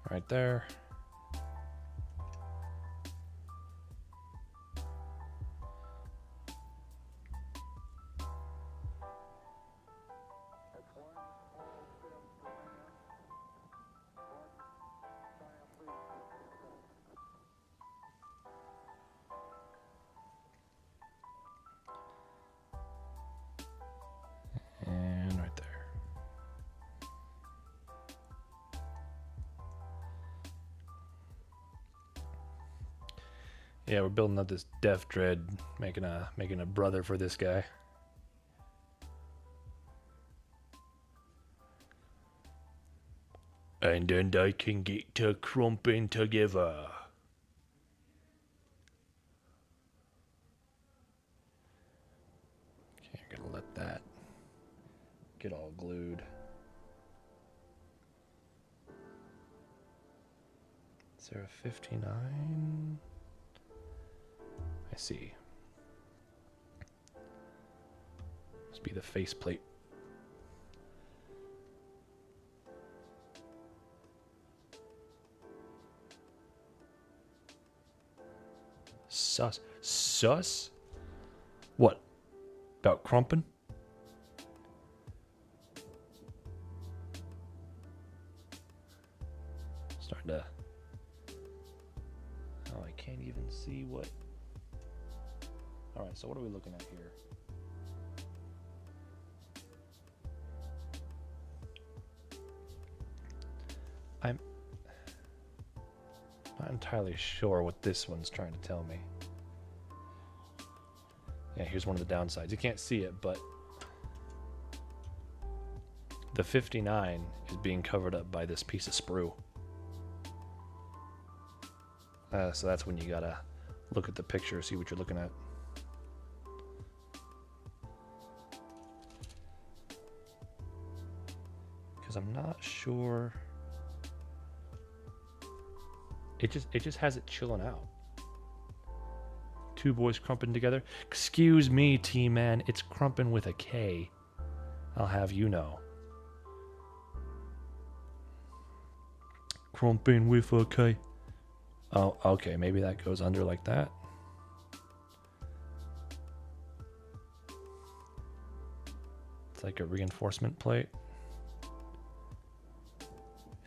Right there. And right there. Yeah, we're building up this Deff Dread, making a brother for this guy. And then they can get to crumping together. Okay, I'm gonna let that get all glued. Is there a 59? I see. Must be the faceplate. Sus. What? About crumping? Starting to... Oh, I can't even see what... Alright, so what are we looking at here? I'm not entirely sure what this one's trying to tell me. Yeah, here's one of the downsides. You can't see it, but the 59 is being covered up by this piece of sprue. So that's when you gotta look at the picture, see what you're looking at. Because I'm not sure. It just has it chilling out. Two boys crumping together. Excuse me, T-Man. It's crumping with a K. I'll have you know. Crumping with a K. Oh, okay. Maybe that goes under like that. It's like a reinforcement plate.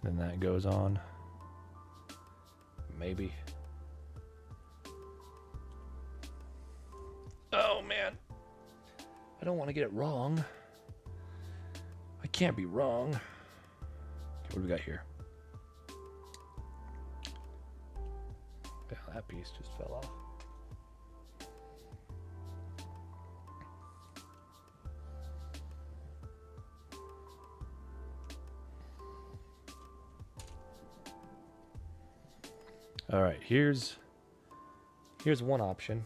And then that goes on. Maybe. Oh, man. I don't want to get it wrong. I can't be wrong. Okay, what do we got here? Yeah, that piece just fell off. All right, here's one option.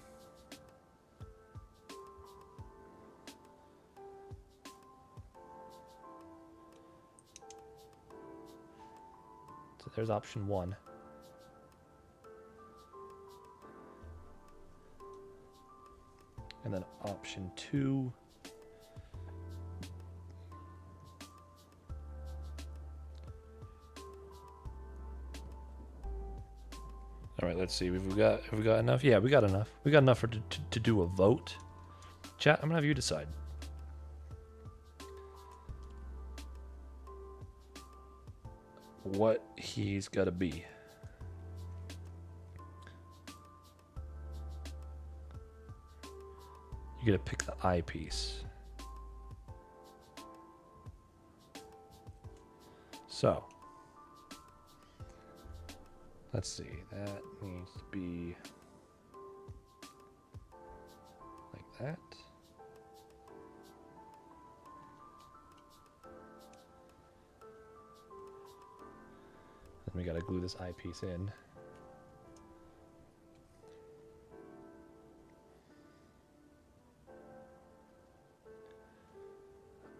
So there's option 1. And then option 2. All right, let's see. Have we got enough? Yeah, we got enough. We got enough to do a vote. Chat, I'm gonna have you decide. What he's got to be. You got to pick the eyepiece. So, let's see. That needs to be like that. Then we got to glue this eyepiece in.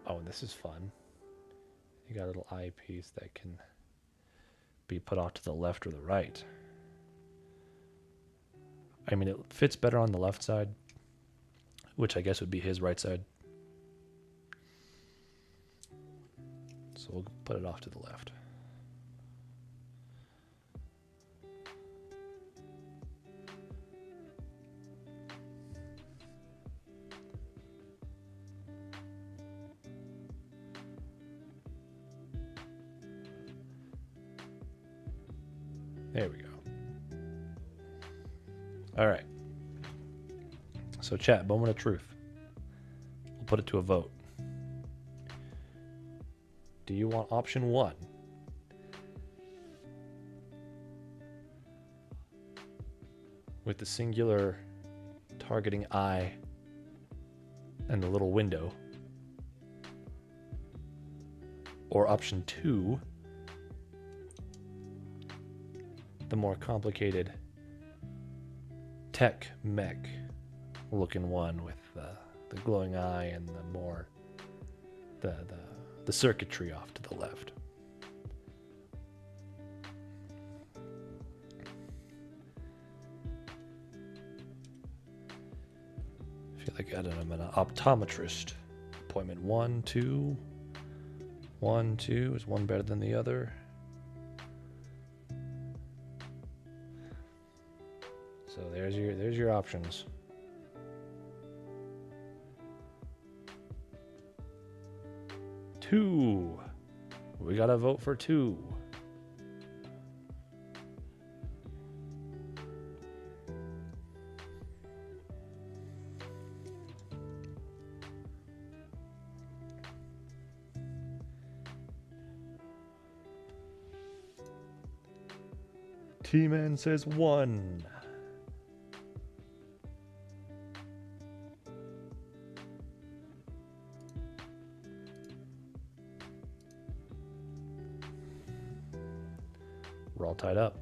Oh, and this is fun. You got a little eyepiece that can be put off to the left or the right. I mean, it fits better on the left side, which I guess would be his right side. So we'll put it off to the left. There we go. All right. So chat, moment of truth. We'll put it to a vote. Do you want option 1? With the singular targeting eye and the little window? Or option 2? The more complicated tech mech looking one with the glowing eye and the more the circuitry off to the left. I feel like I'm an optometrist. Appointment 1, 2. 1, 2. Is one better than the other? So there's your options. 2. We gotta vote for 2. T-Man says 1. We're all tied up.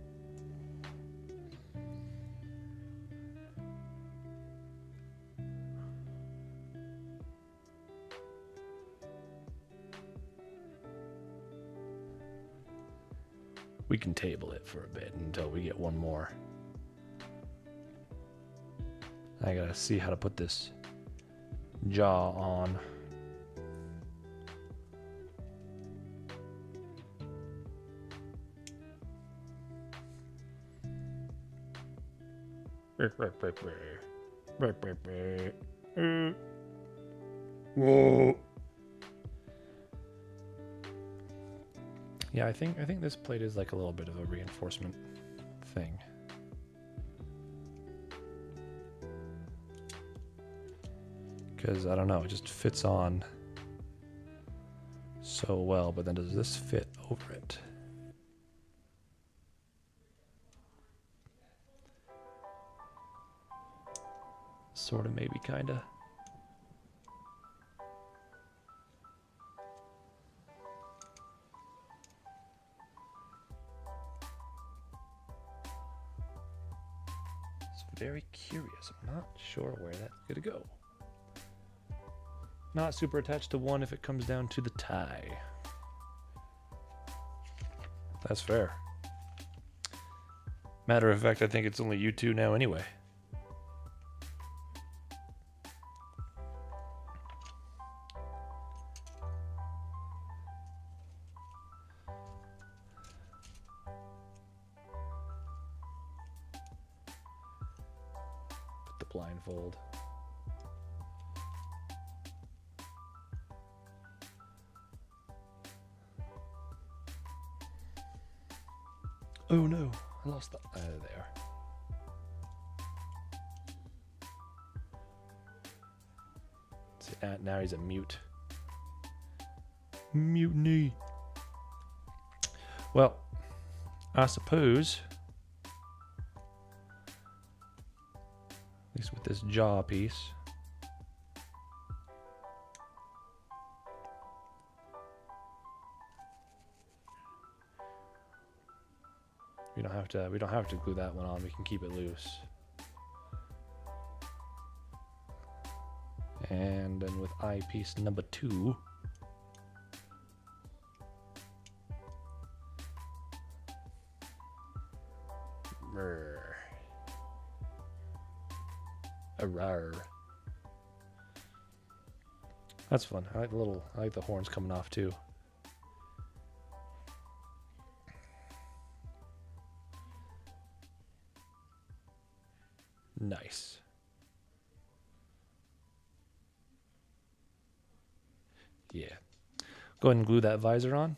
We can table it for a bit until we get one more. I gotta see how to put this jaw on. Whoa. Yeah, I think this plate is like a little bit of a reinforcement thing. Because I don't know, it just fits on so well, but then does this fit over it? Sort of, maybe, kinda. Very curious. I'm not sure where that's gonna go. Not super attached to 1 if it comes down to the tie. That's fair. Matter of fact, I think it's only you two now anyway. Blindfold. Oh no, I lost that. There. See, now he's a mute. Mutiny. Well, I suppose, at least with this jaw piece, we don't have to glue that one on. We can keep it loose. And then with eyepiece number 2, that's fun. I like the horns coming off too. Nice. Yeah. Go ahead and glue that visor on.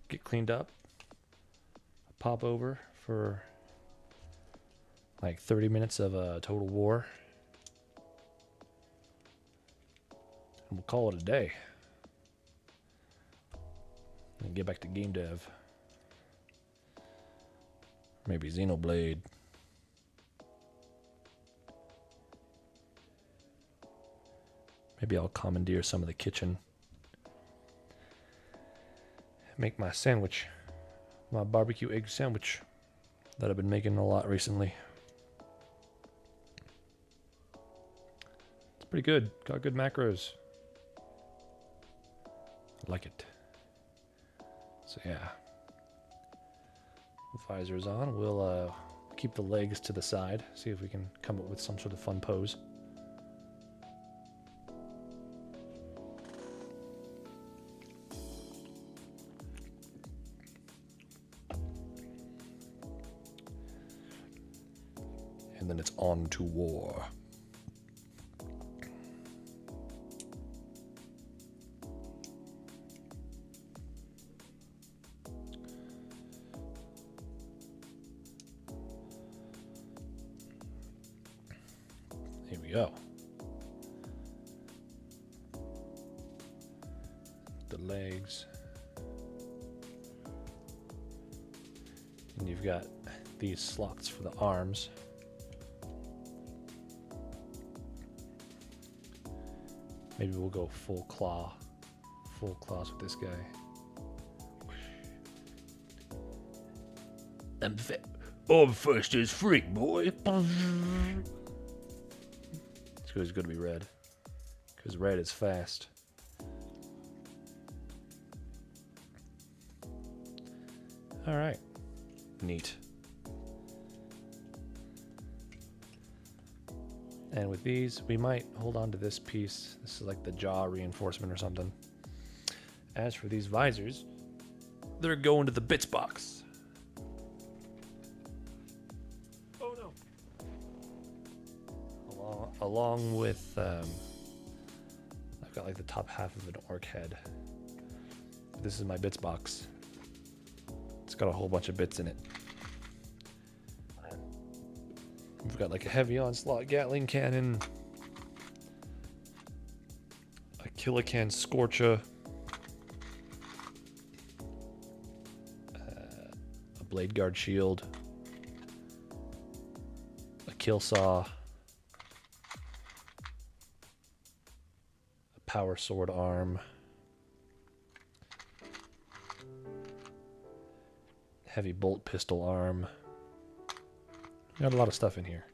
Get cleaned up. Pop over for like 30 minutes of Total War. And we'll call it a day. And get back to game dev. Maybe Xenoblade. Maybe I'll commandeer some of the kitchen. Make my sandwich. My barbecue egg sandwich that I've been making a lot recently. It's pretty good. Got good macros. I like it. So yeah. Visor's on. We'll keep the legs to the side. See if we can come up with some sort of fun pose. And then it's on to war. we go. The legs. And you've got these slots for the arms. Maybe we'll go full claws with this guy. I'm fast as freak, boy. So he's going to be red. Because red is fast. Alright. Neat. And with these, we might hold on to this piece. This is like the jaw reinforcement or something. As for these visors, they're going to the bits box. Oh no. Along with, I've got like the top half of an orc head. This is my bits box. It's got a whole bunch of bits in it. We've got like a heavy onslaught Gatling cannon, a kilocan Scorcher, a blade guard shield, a kill saw, a power sword arm, heavy bolt pistol arm. Got a lot of stuff in here.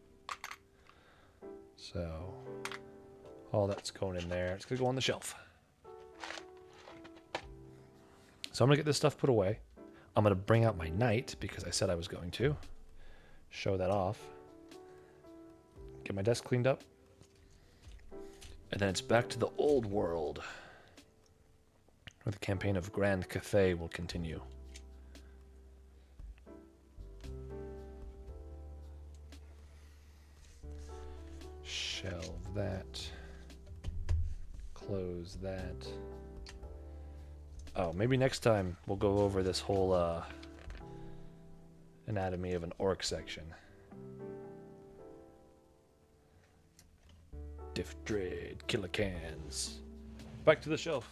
So, all that's going in there. It's going to go on the shelf. So I'm going to get this stuff put away. I'm going to bring out my knight because I said I was going to. Show that off. Get my desk cleaned up. And then it's back to the old world, where the campaign of Grand Cathay will continue. Shelve that. Close that. Oh, maybe next time we'll go over this whole anatomy of an orc section. Deff Dread, kilocans. Back to the shelf.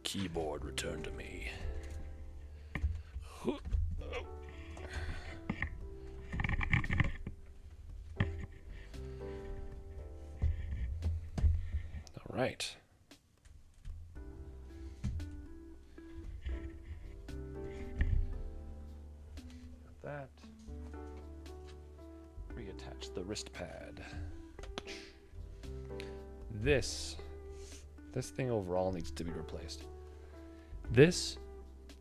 Keyboard returned to me. All right. Got that. Reattach the wrist pad. This thing overall needs to be replaced. This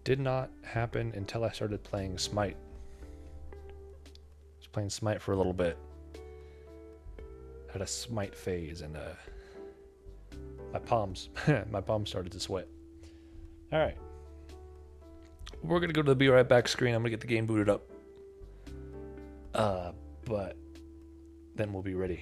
did not happen until I started playing Smite. I was playing Smite for a little bit. Had a Smite phase and my palms started to sweat. All right. We're going to go to the Be Right Back screen. I'm going to get the game booted up. But then we'll be ready.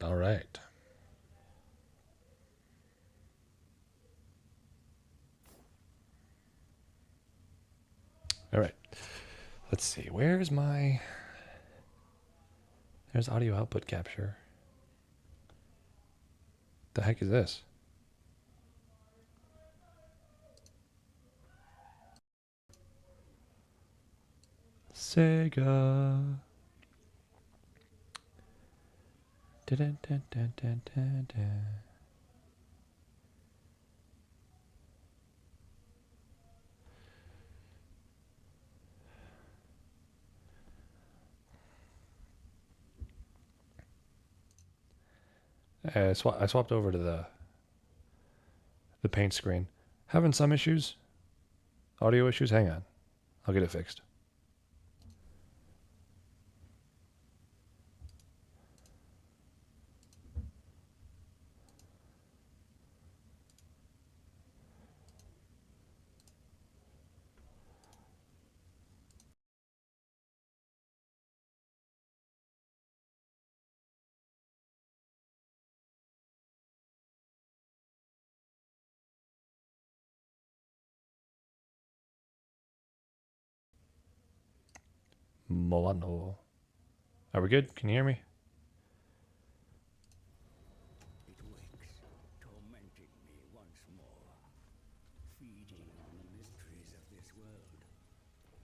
All right. All right. Let's see. Where's my... There's audio output capture. The heck is this? Sega. Dun, dun, dun, dun, dun, dun. I swapped over to the paint screen. Having some issues. Audio issues? Hang on. I'll get it fixed. Molano. Are we good? Can you hear me? It wakes, tormenting me once more, feeding on the mysteries of this world,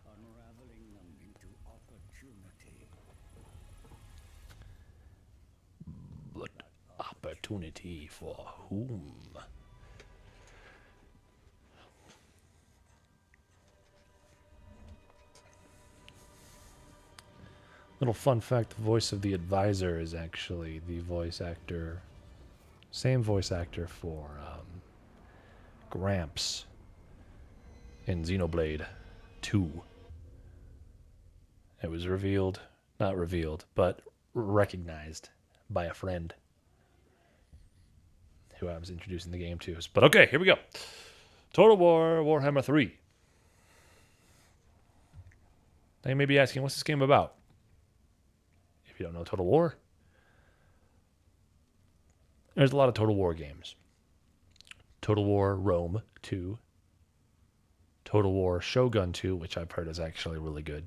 unraveling them into opportunity. But opportunity for whom? Little fun fact, the voice of the advisor is actually the voice actor, same voice actor for Gramps in Xenoblade 2. It was revealed, not revealed, but recognized by a friend who I was introducing the game to. But okay, here we go. Total War Warhammer 3. Now you may be asking, what's this game about? If you don't know Total War, there's a lot of Total War games. Total War Rome 2. Total War Shogun 2, which I've heard is actually really good.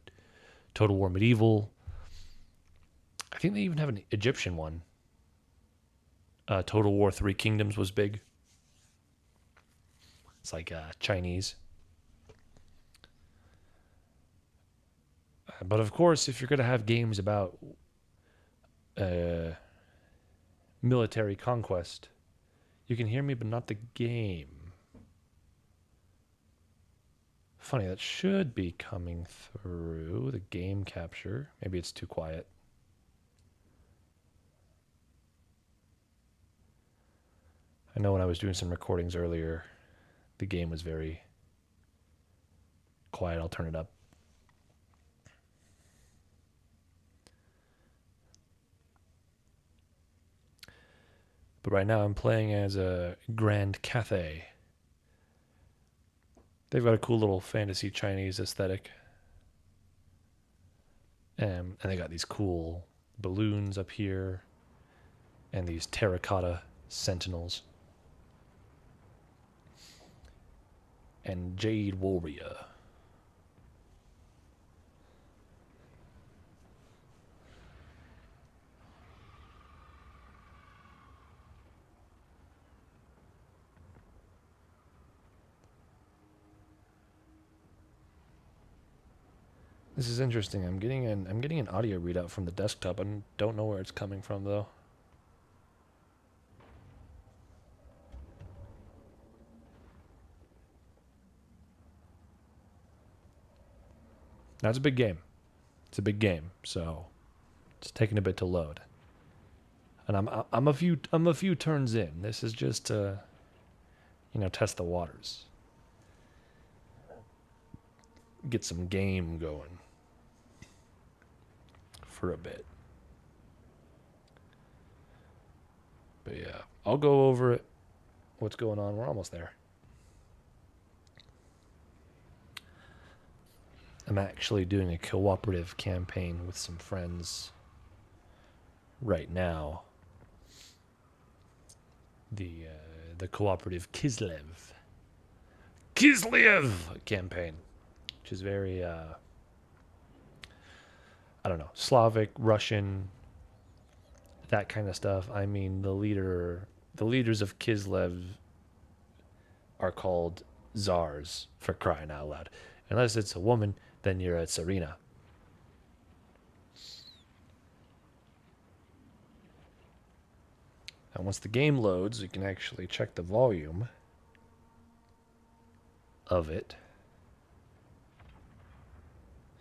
Total War Medieval. I think they even have an Egyptian one. Total War 3 Kingdoms was big. It's like Chinese. But of course, if you're going to have games about military conquest, you can hear me, but not the game. Funny, that should be coming through the game capture. Maybe it's too quiet. I know when I was doing some recordings earlier, the game was very quiet. I'll turn it up. But right now I'm playing as a Grand Cathay. They've got a cool little fantasy Chinese aesthetic. And they got these cool balloons up here and these terracotta sentinels. And Jade Warrior. This is interesting. I'm getting an audio readout from the desktop. I don't know where it's coming from though. That's a big game. It's a big game, so it's taking a bit to load. And I'm a few turns in. This is just to, test the waters. Get some game going for a bit. But yeah, I'll go over it. What's going on? We're almost there. I'm actually doing a cooperative campaign with some friends right now. the cooperative Kislev campaign, which is very I don't know, Slavic, Russian, that kind of stuff. I mean, the leaders of Kislev are called czars, for crying out loud. Unless it's a woman, then you're a tsarina. And once the game loads, you can actually check the volume of it.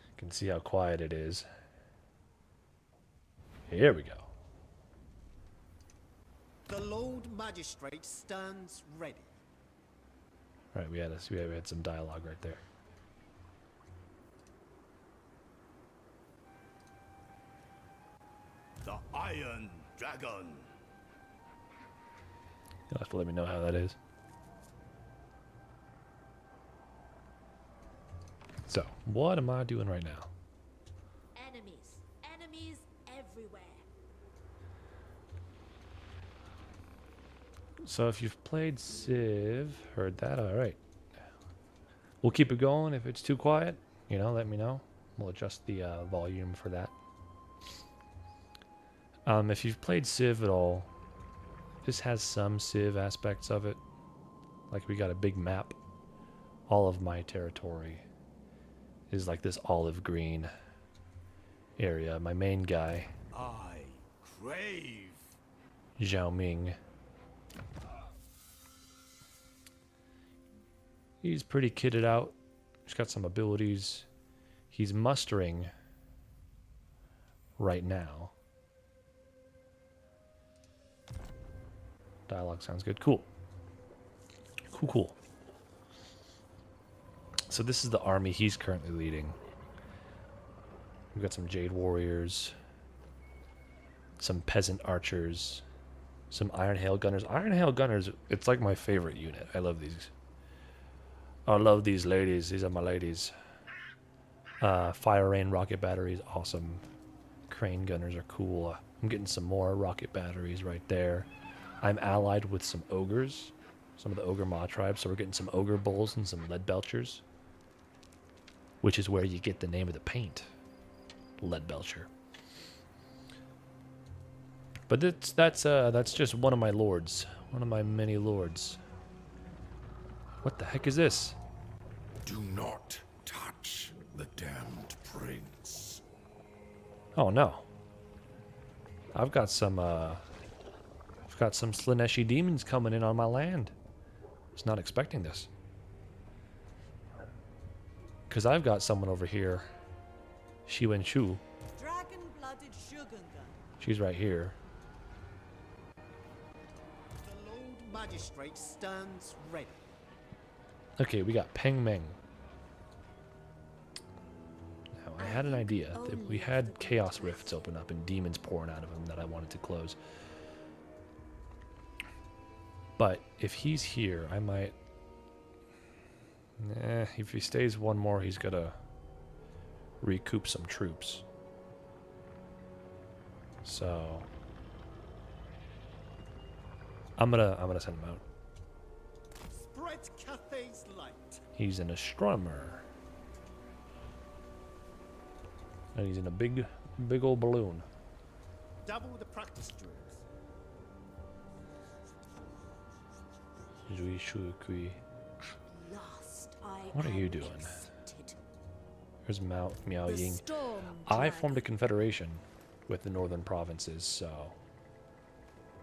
You can see how quiet it is. Here we go. The Lord Magistrate stands ready. Right, we had some dialogue right there. The Iron Dragon. You'll have to let me know how that is. So, what am I doing right now? Enemies. Enemies everywhere. So if you've played Civ, heard that, alright. We'll keep it going. If it's too quiet, you know, let me know. We'll adjust the volume for that. If you've played Civ at all, this has some Civ aspects of it. Like, we got a big map. All of my territory is like this olive green area. My main guy, I crave. Zhao Ming, he's pretty kitted out. He's got some abilities. He's mustering right now. Dialogue sounds good. Cool. Cool. So this is the army he's currently leading. We've got some Jade Warriors, some Peasant Archers, some Iron Hail Gunners. Iron Hail Gunners, it's like my favorite unit. I love these. I love these ladies. These are my ladies. Fire Rain rocket batteries, awesome. Crane Gunners are cool. I'm getting some more rocket batteries right there. I'm allied with some ogres, some of the ogre Maw tribes, so we're getting some ogre bulls and some lead belchers, which is where you get the name of the paint, lead belcher. But that's just one of my lords, one of my many lords. What the heck is this? Do not touch the damned prince. Oh no! I've got some Slaneshi demons coming in on my land. I was not expecting this. Because I've got someone over here, Shi Wen Shu. Dragon-blooded Shogun. She's right here. The Lord Magistrate stands ready. Okay, we got Peng Meng. Now, I had an idea that we had Chaos Rifts open up and demons pouring out of them that I wanted to close. But if he's here, I might... if he stays one more, he's gotta recoup some troops. So I'm gonna send him out. Spread Cathay's light. He's an astronomer. And he's in a big old balloon. Double the practice drills. Zhui Shui Kui. Last I What are you am doing? accepted. Here's Miao The Ying. storm I dragon. formed a confederation with the northern provinces, so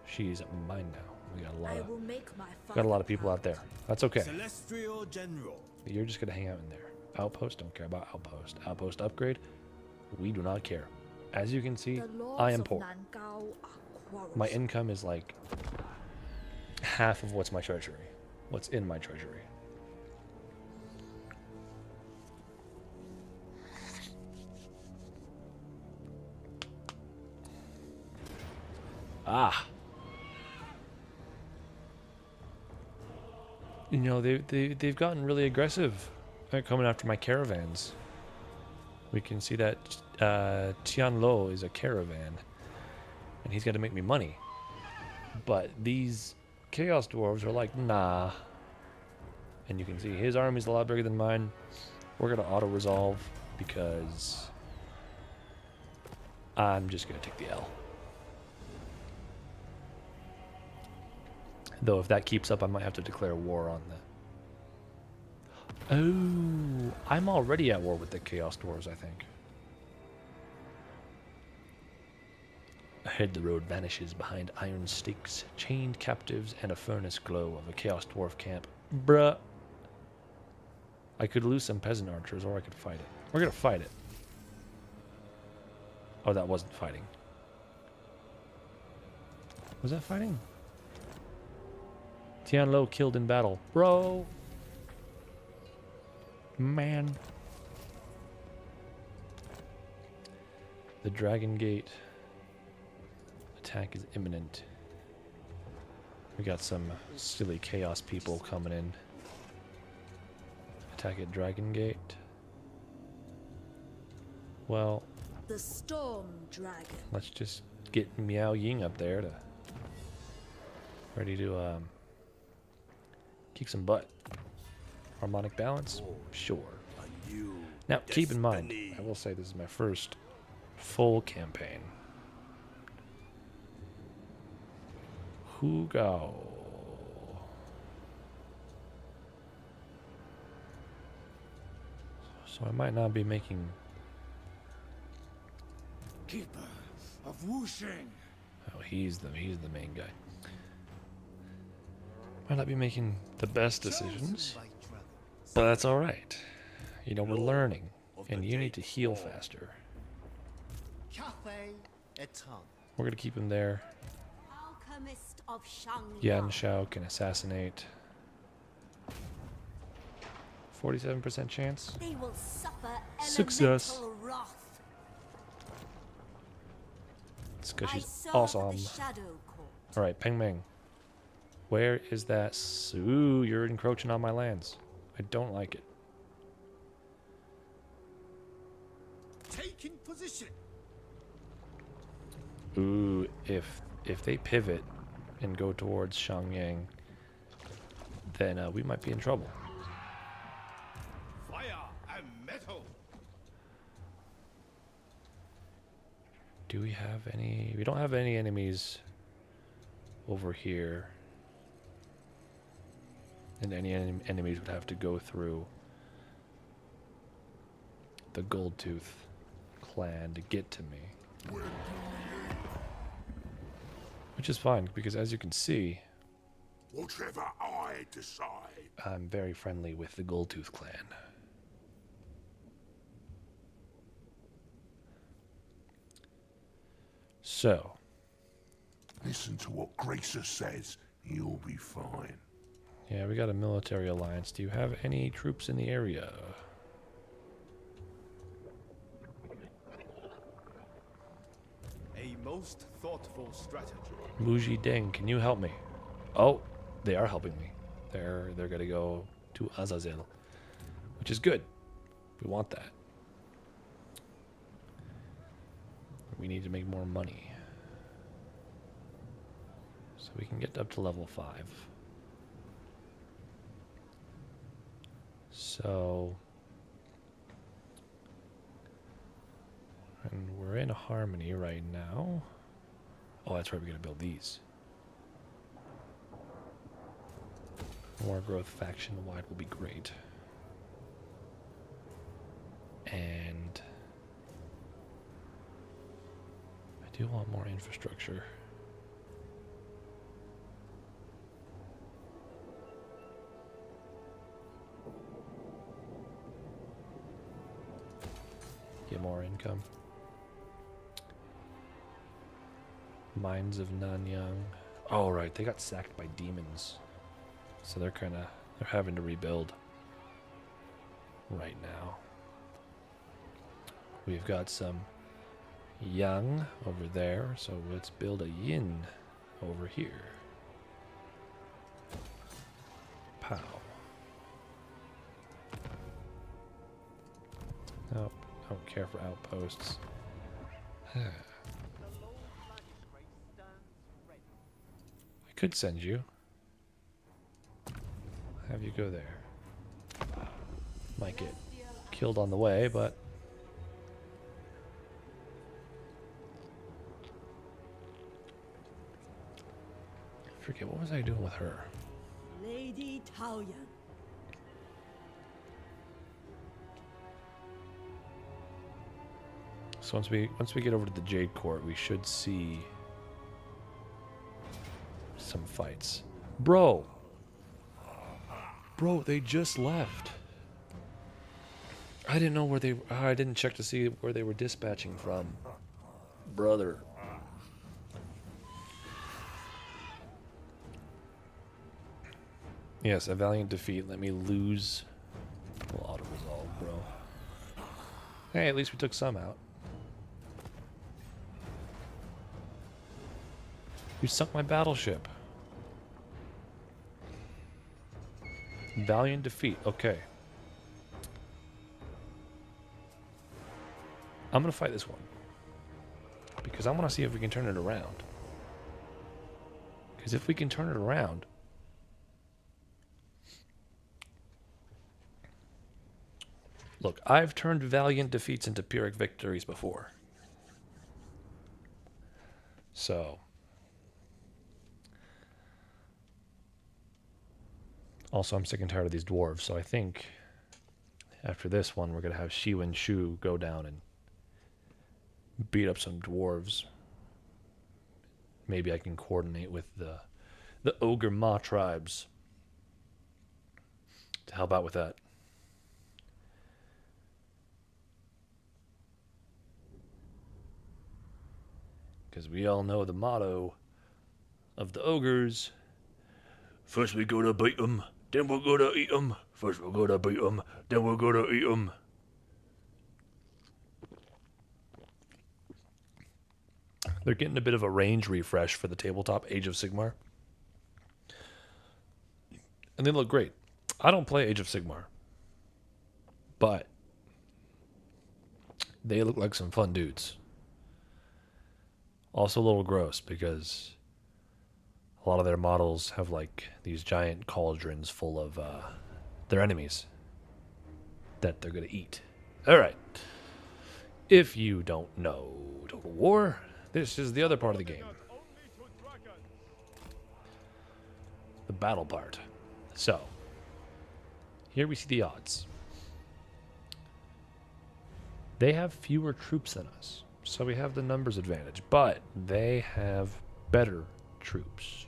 she's mine now. We got I will make my got a lot of people out there. That's okay. Celestial General. You're just gonna hang out in there. Outpost, don't care about outpost. Outpost upgrade, we do not care. As you can see, The lords I am of poor. Nangao are quarrelsome. My income is like half of what's my treasury. What's in my treasury. Ah. You know, they've gotten really aggressive. They're coming after my caravans. We can see that Tian Lo is a caravan, and he's got to make me money. But these Chaos Dwarves are like, nah. And you can see his army's a lot bigger than mine. We're going to auto-resolve because I'm just going to take the L. Though if that keeps up, I might have to declare war on that. Oh, I'm already at war with the Chaos Dwarves, I think. Ahead the road vanishes behind iron stakes, chained captives, and a furnace glow of a Chaos Dwarf camp. Bruh. I could lose some peasant archers, or I could fight it. We're gonna fight it. Oh, that wasn't fighting. Was that fighting? Tianlo killed in battle. Bro! Man. The Dragon Gate. Attack is imminent. We got some silly chaos people coming in. Attack at Dragon Gate. Well, The Storm Dragon. let's just get Meow Ying up there to ready to kick some butt. Harmonic balance? Sure. Now, keep in mind, I will say this is my first full campaign. Who go? So I might not be making. Keeper of Wuxing. Oh, he's the main guy. Might not be making the best decisions, but that's all right. You know, we're learning, and you need to heal faster. Cathay Eton. We're gonna keep him there. Alchemist of Shang. Yan Shao can assassinate. 47% chance. They will suffer Success. elemental wrath. It's because I she's saw awesome. the Shadow Court. All right, Peng Meng. Where is that? Ooh, you're encroaching on my lands. I don't like it. Taking position. Ooh, if they pivot and go towards Shangyang, then we might be in trouble. Fire and metal. Do we have any? We don't have any enemies over here. And any enemies would have to go through the Goldtooth clan to get to me. Which is fine, because as you can see, Whatever I decide. I'm very friendly with the Goldtooth clan. So, Listen to what Gracer says. You'll be fine. yeah, we got a military alliance. Do you have any troops in the area? A most thoughtful strategy. Muji Deng, can you help me? Oh, they are helping me. They're gonna go to Azazel, which is good. We want that. We need to make more money. So we can get up to level 5. So, and we're in harmony right now. Oh, that's right, we're gonna build these. More growth faction wide will be great. And I do want more infrastructure. Get more income. Mines of Nanyang. Oh, right, they got sacked by demons. So they're having to rebuild right now. We've got some Yang over there, so let's build a Yin over here. Pow. Nope, don't care for outposts. I could send you. have you go there. Might get killed on the way, but I forget, what was I doing with her? Lady Taoyan. So once we get over to the Jade Court, we should see some fights. Bro, they just left. I didn't know where they. I didn't check to see where they were dispatching from, brother. Yes, a valiant defeat. Let me lose. We'll auto resolve, bro. Hey, at least we took some out. You sunk my battleship. Valiant defeat. Okay. I'm gonna fight this one because I want to see if we can turn it around. Because if we can turn it around, look, I've turned valiant defeats into Pyrrhic victories before. So, also I'm sick and tired of these dwarves, so I think after this one we're going to have Shiu and Shu go down and beat up some dwarves. Maybe I can coordinate with the Ogre Ma tribes to help out with that. Because we all know the motto of the ogres. First we gotta beat 'em, then we're gonna eat 'em. First we're gonna beat 'em, then we're gonna eat 'em. They're getting a bit of a range refresh for the tabletop Age of Sigmar. And they look great. I don't play Age of Sigmar. But they look like some fun dudes. Also a little gross because a lot of their models have like these giant cauldrons full of their enemies that they're going to eat. Alright. If you don't know Total War, this is the other part of the game. The battle part. So, here we see the odds. They have fewer troops than us, so we have the numbers advantage, but they have better troops.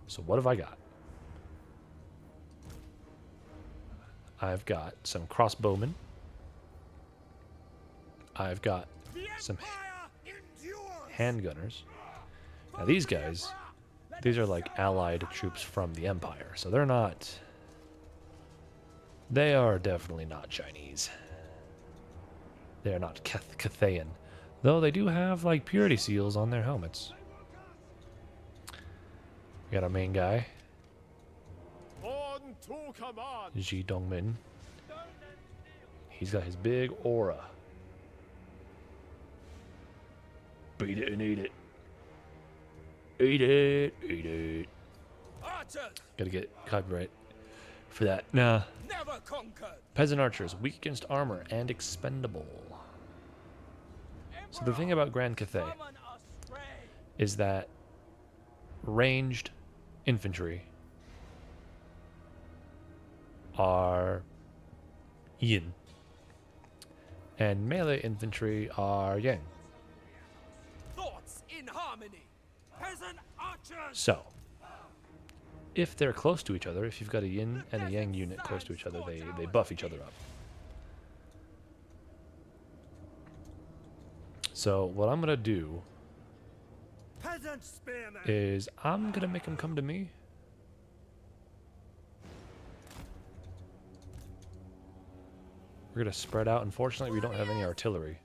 So what have I got? I've got some crossbowmen. I've got some handgunners. Now these guys, these are like allied troops from the Empire, so they're not... They are definitely not Chinese. They're not Cathayan. Though they do have like purity seals on their helmets. We got our main guy. On to command. Ji Dongmin. He's got his big aura. Beat it and eat it. Eat it, eat it. Archers, Gotta get copyright for that. Nah. never conquered. Peasant archers, weak against armor and expendable. So the thing about Grand Cathay is that ranged infantry are yin and melee infantry are yang. Thoughts in harmony. Peasant archers. So if they're close to each other, if you've got a yin and a yang unit close to each other, they buff each other up. So what I'm gonna do Peasant spearmen. is I'm gonna make them come to me. We're gonna spread out. Unfortunately, we don't have any artillery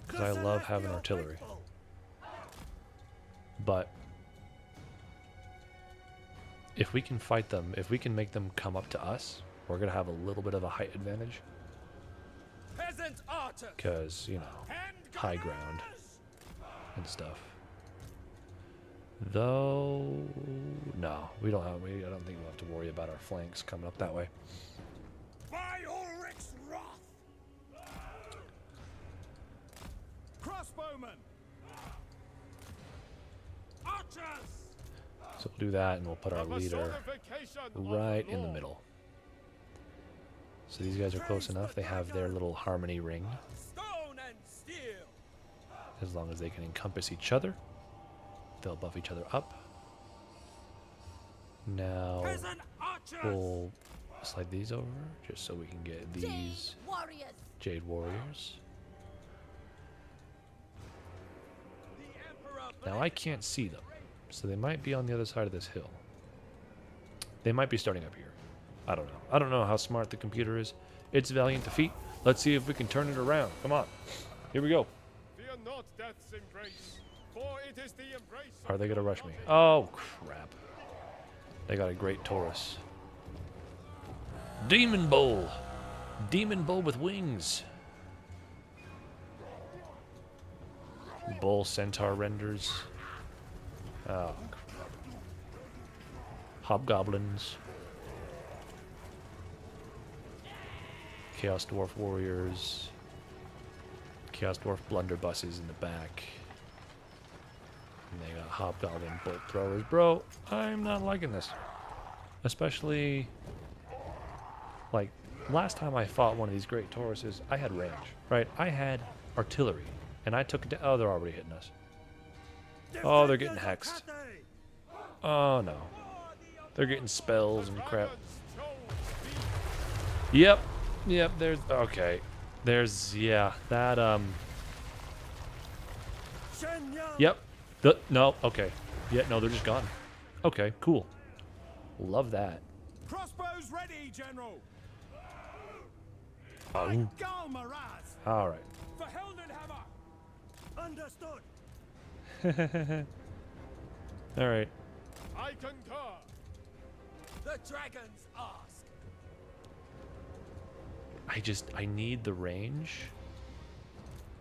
because I love having artillery. But if we can fight them, if we can make them come up to us, we're gonna have a little bit of a height advantage Peasant archers. because, you know, high ground and stuff. Though, no, we don't have. I don't think we'll have to worry about our flanks coming up that way. By Ulrich's wrath! Crossbowmen! Archers! So we'll do that, and we'll put our leader right in the middle. So these guys are close enough. They have their little harmony ring. Stone and steel! As long as they can encompass each other, they'll buff each other up. Now Peasant archers! we'll slide these over just so we can get these Warriors. Jade Warriors. The Emperor Now I can't see them, so they might be on the other side of this hill. They might be starting up here. I don't know. I don't know how smart the computer is. It's valiant defeat. Let's see if we can turn it around. Come on. Here we go. Fear not death's embrace, for it is the embrace Are they going to rush me? Oh, crap. They got a great Taurus. Demon Bull. Demon Bull with wings. Bull Centaur renders. Oh, crap. Hobgoblins. Chaos Dwarf Warriors. Chaos Dwarf Blunderbusses in the back. And they got Hobgoblin Bolt Throwers. Bro, I'm not liking this. Especially, like, last time I fought one of these great Tauruses, I had range, right? I had artillery, and I took it down. Oh, they're already hitting us. Oh, they're getting hexed. Oh, no. They're getting spells and crap. Yep. Yep, there's... Okay. There's... Yeah, that, Yep. No, okay. Yeah, no, they're just gone. Okay, cool. Love that. Crossbows ready, General! Oh. Galmaraz! Alright. For Heldenhammer! Understood! Alright. I concur! The dragons ask! I need the range.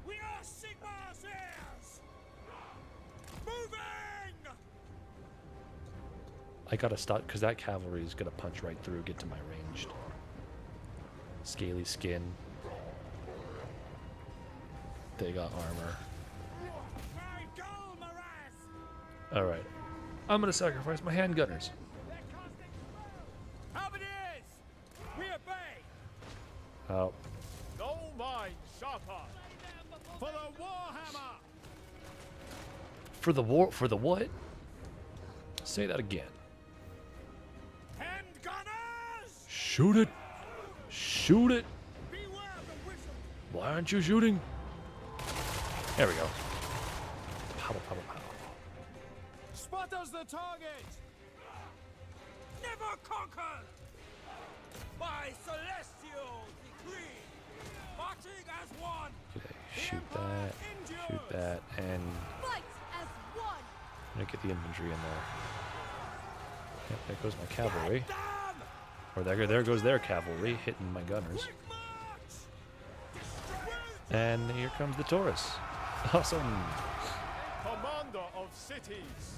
We are Sigmar's heirs! Moving! I gotta stop, because that cavalry is gonna punch right through, get to my ranged. Scaly skin. They got armor. By Galmaraz! Alright. I'm gonna sacrifice my handgunners. They're casting spells! Halberdiers! We obey! Oh. No mind sharper! For the Warhammer! For the what? Say that again. Hand gunners! Shoot it! Shoot it! Beware the whistle! Why aren't you shooting? There we go. Pow, pow, pow. Spot us the target! Never conquered! By celestial decree! Marching as one! Okay, shoot that. Shoot that. And Fight as one. I'm gonna get the infantry in there. Yep, there goes my cavalry. Them! Or there goes their cavalry hitting my gunners. Quick march! And here comes the Taurus. Awesome. Commander of cities!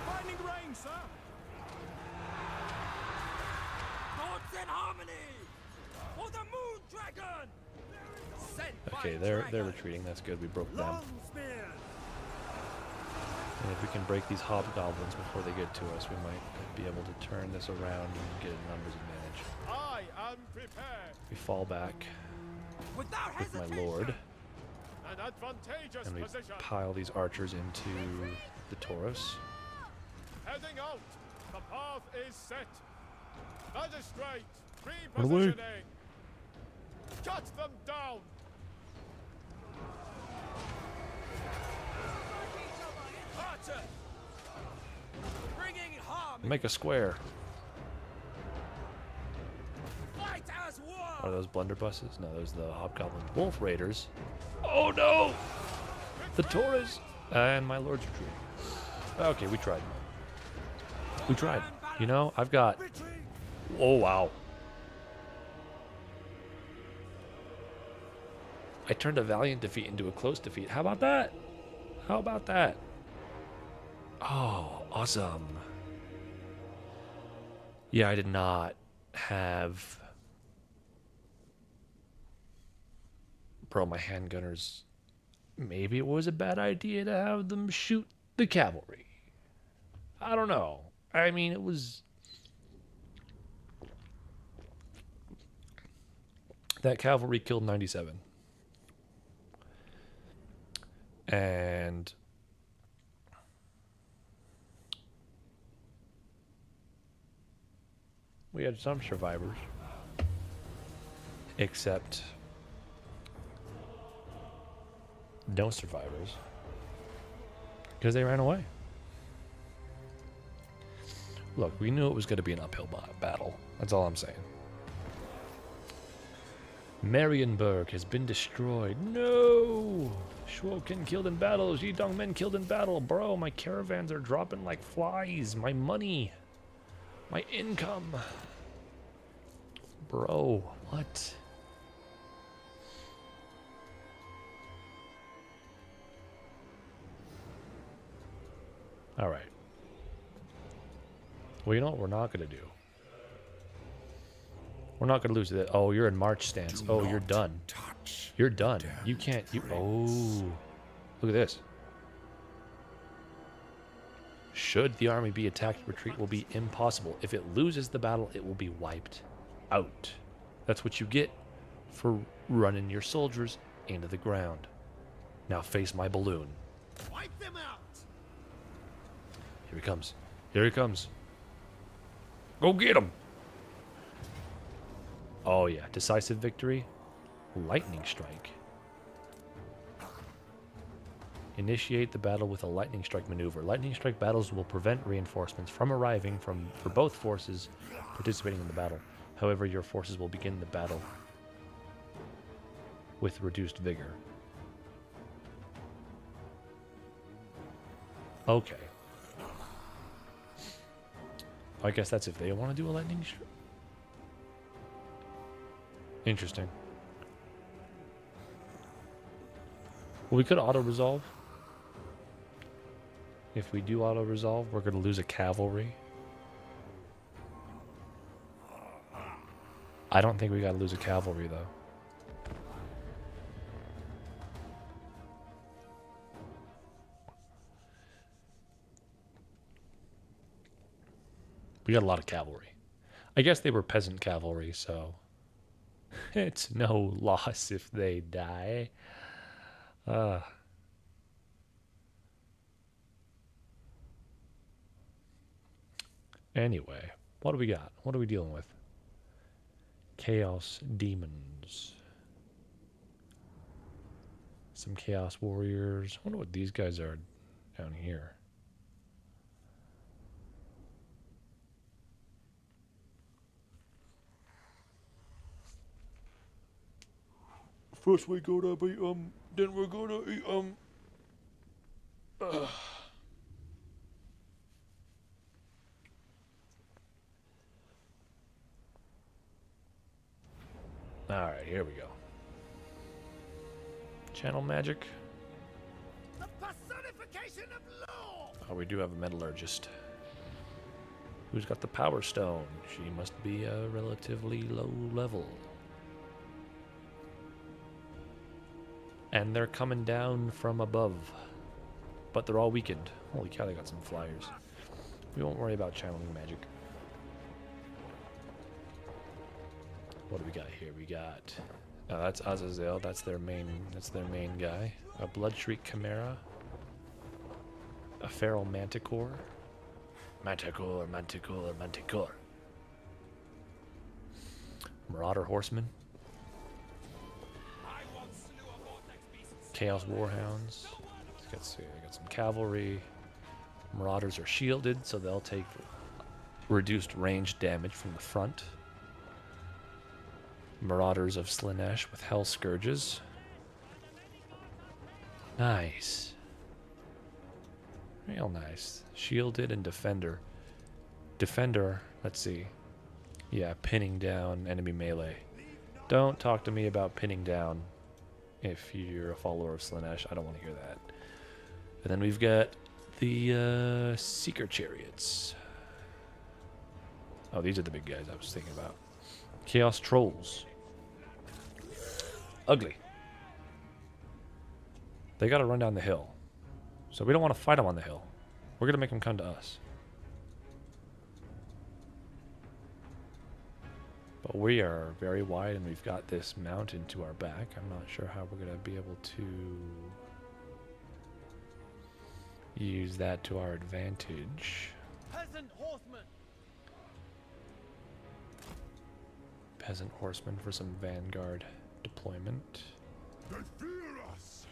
Finding range, sir! Thoughts in harmony! For the moon dragon! Sent by Okay, they're dragon. retreating. That's good. We broke them. Long spear! And if we can break these hobgoblins before they get to us, we might be able to turn this around and get a numbers advantage. I am prepared! We fall back Without with my hesitation! lord, An advantageous and we position! pile these archers into the Taurus. Heading out! The path is set! Magistrate! Run away. Repositioning! Cut them down! Archer! Bringing harm! Make a square. Fight as Are one! those blunderbusses? No, those are the hobgoblin wolf raiders. Oh no! The Taurus! And my lord's retreating. Okay, we tried. We tried. You know, I've got... Retreat! Oh, wow. I turned a valiant defeat into a close defeat. How about that? How about that? Oh, awesome. Yeah, I did not have... Bro, my handgunners... Maybe it was a bad idea to have them shoot the cavalry. I don't know. I mean, it was... That cavalry killed 97. And... we had some survivors. Except... no survivors. Because they ran away. Look, we knew it was going to be an uphill battle. That's all I'm saying. Marienburg has been destroyed. No! Schwoken killed in battle. Jidong men killed in battle. Bro, my caravans are dropping like flies. My money. My income. Bro, what? Alright. Well, you know what we're not going to do? We're not going to lose that. Oh, you're in march stance. Oh, you're done. You're done. You can't. Oh. Look at this. Should the army be attacked, retreat will be impossible. If it loses the battle, it will be wiped out. That's what you get for running your soldiers into the ground. Now face my balloon. Wipe them out! Here he comes. Here he comes. Go get him! Oh yeah, decisive victory. Lightning strike. Initiate the battle with a lightning strike maneuver. Lightning strike battles will prevent reinforcements from arriving for both forces participating in the battle. However, your forces will begin the battle with reduced vigor. Okay. I guess that's if they want to do a lightning strike. Interesting. Well, we could auto-resolve. If we do auto-resolve, we're going to lose a cavalry. I don't think we got to lose a cavalry, though. We got a lot of cavalry. I guess they were peasant cavalry, so... it's no loss if they die. Anyway, what do we got? What are we dealing with? Chaos demons. Some chaos warriors. I wonder what these guys are down here. First we gotta beat then we're gonna eat Alright, here we go. Channel magic. The personification of law! Oh, we do have a metallurgist. Who's got the power stone? She must be a relatively low level. And they're coming down from above. But they're all weakened. Holy cow, they got some flyers. We won't worry about channeling magic. What do we got here? We got... oh, that's Azazel. That's their main guy. A Bloodshriek Chimera. A Feral Manticore. Manticore, Manticore, Manticore. Marauder Horseman. Chaos Warhounds. Got some cavalry. Marauders are shielded, so they'll take reduced range damage from the front. Marauders of Slaanesh with Hell Scourges. Nice. Real nice. Shielded and Defender. Defender, let's see. Yeah, pinning down enemy melee. Don't talk to me about pinning down if you're a follower of Slaanesh. I don't want to hear that. And then we've got the Seeker Chariots. Oh, these are the big guys I was thinking about. Chaos Trolls. Ugly. They gotta run down the hill. So we don't want to fight them on the hill. We're gonna make them come to us. But we are very wide and we've got this mountain to our back. I'm not sure how we're gonna be able to use that to our advantage. Peasant horsemen. Peasant horsemen for some vanguard deployment. They fear us.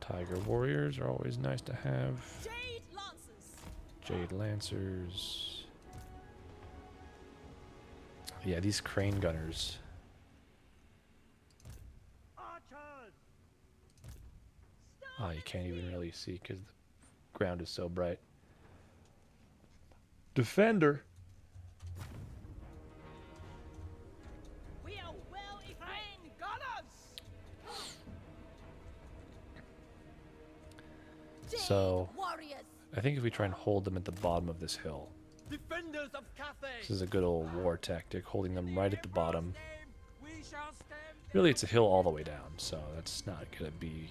Tiger warriors are always nice to have. Jade Lancers. Jade lancers. Yeah, these crane gunners. Archers. Ah, you can't even really see because the ground is so bright. Defender. We are well equipped. Gunners. Jade So- Warriors. I think if we try and hold them at the bottom of this hill. Defenders of Cathay. This is a good old war tactic, holding them right at the bottom. We shall stand. Really, it's a hill all the way down, so that's not going to be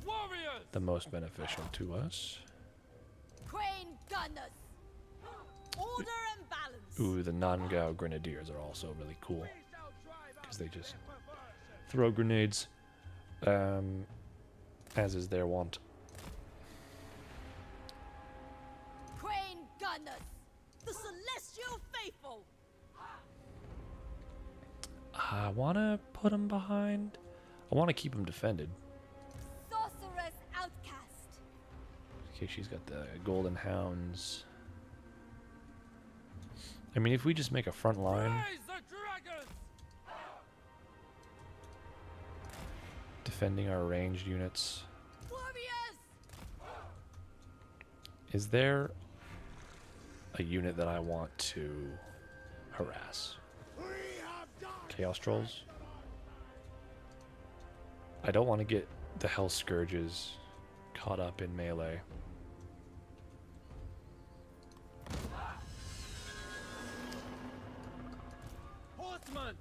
Warriors. the most beneficial to us. Crane Gunners. Order and balance. Ooh, the non-Gao Grenadiers are also really cool, We shall drive out because they just perversion. throw grenades, as is their wont. Crane Gunners. The Celestial Faithful. I want to put them behind. I want to keep them defended. Sorcerer's Outcast. Okay, she's got the Golden Hounds. I mean, if we just make a front line, Raise the dragons. defending our ranged units. Warriors. Is there a unit that I want to harass? Chaos Trolls? I don't want to get the Hell Scourges caught up in melee. Horsemen.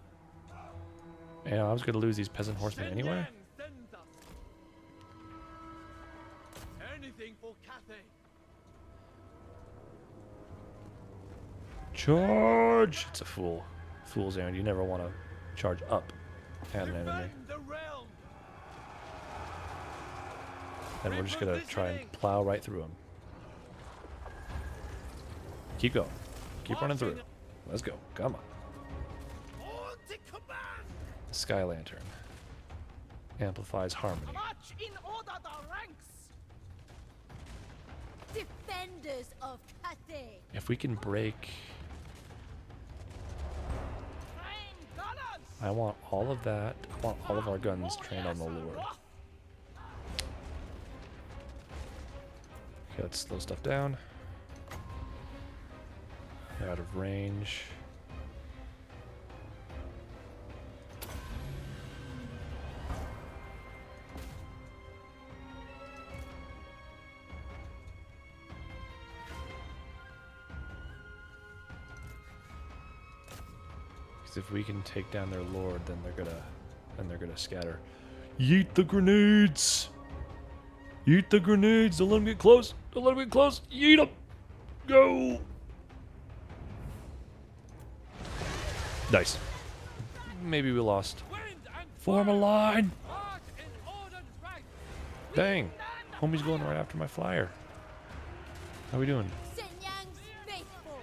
And I was going to lose these peasant horsemen Shen anyway. Yang sends us. Anything for Cathay. Charge! It's a fool's errand. You never want to charge up at an enemy. Defend the realm. And we're just going to try and plow right through them. Keep going. Keep running through. Let's go. Come on. On to command. Sky Lantern. Amplifies harmony. March in order the ranks. Defenders of Cathay. If we can break... Crane gunners. I want all of that. I want all of our guns trained on the Lord. Okay, let's slow stuff down. They're out of range. Because if we can take down their lord, then they're gonna scatter. Yeet the grenades! Yeet the grenades! Don't let them get close! Don't let them get close! Yeet them! Go! Nice. Maybe we lost. Wind and Form a line! march in ordered ranks. Dang! Homie's going right after my flyer. How we doing? Shenyang's Faithful.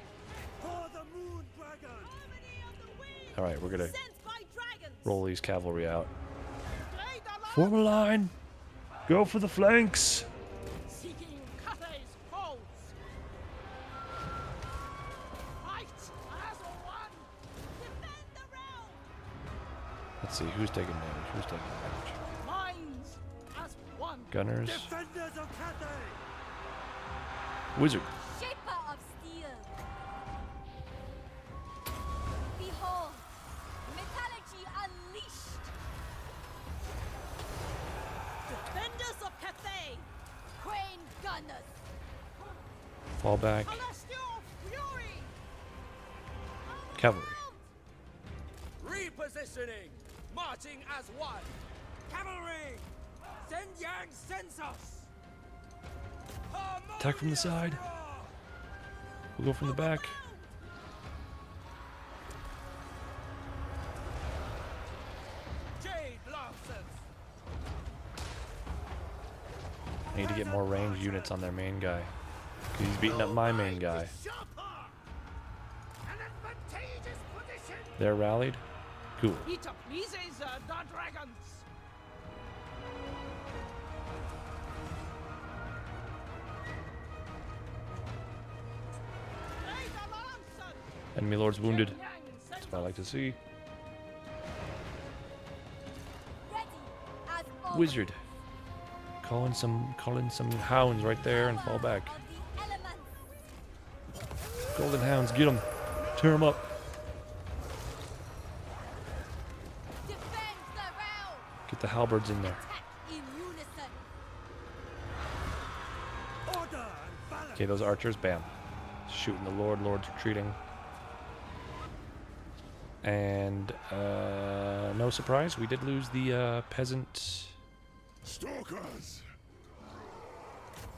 For the moon dragon. Harmony of the wind. Alright, we're gonna Sent by dragons. roll these cavalry out. Slay the lion. Form a line! Go for the flanks! Seeking Cathay's foes. Fight as one. Defend the realm. Let's see, who's taking damage? Who's taking damage? Minds as one. Gunners. Defenders of Cathay. Wizard. Shaper of steel. Behold, metallurgy unleashed. Defenders of Cathay. Crane gunners. fall back. Celestial Fury! Cavalry. Repositioning! Marching as one! Cavalry! Send Yang Census! Attack from the side. We'll go from the back. Jade Lancers! I need to get more ranged units on their main guy. 'Cause he's beating up my main guy. They're rallied. Cool. It pleases the dragons! Enemy lord's wounded. That's what I like to see. Ready as always. Wizard. Call in some hounds right there and fall back. Of the elements. Golden hounds, get them. Tear them up. Defend the realm. Get the halberds in there. Attack in unison. Order and balance! Okay, those archers, bam. Shooting the lord. Lord's retreating. And no surprise, we did lose the peasant. Stalkers!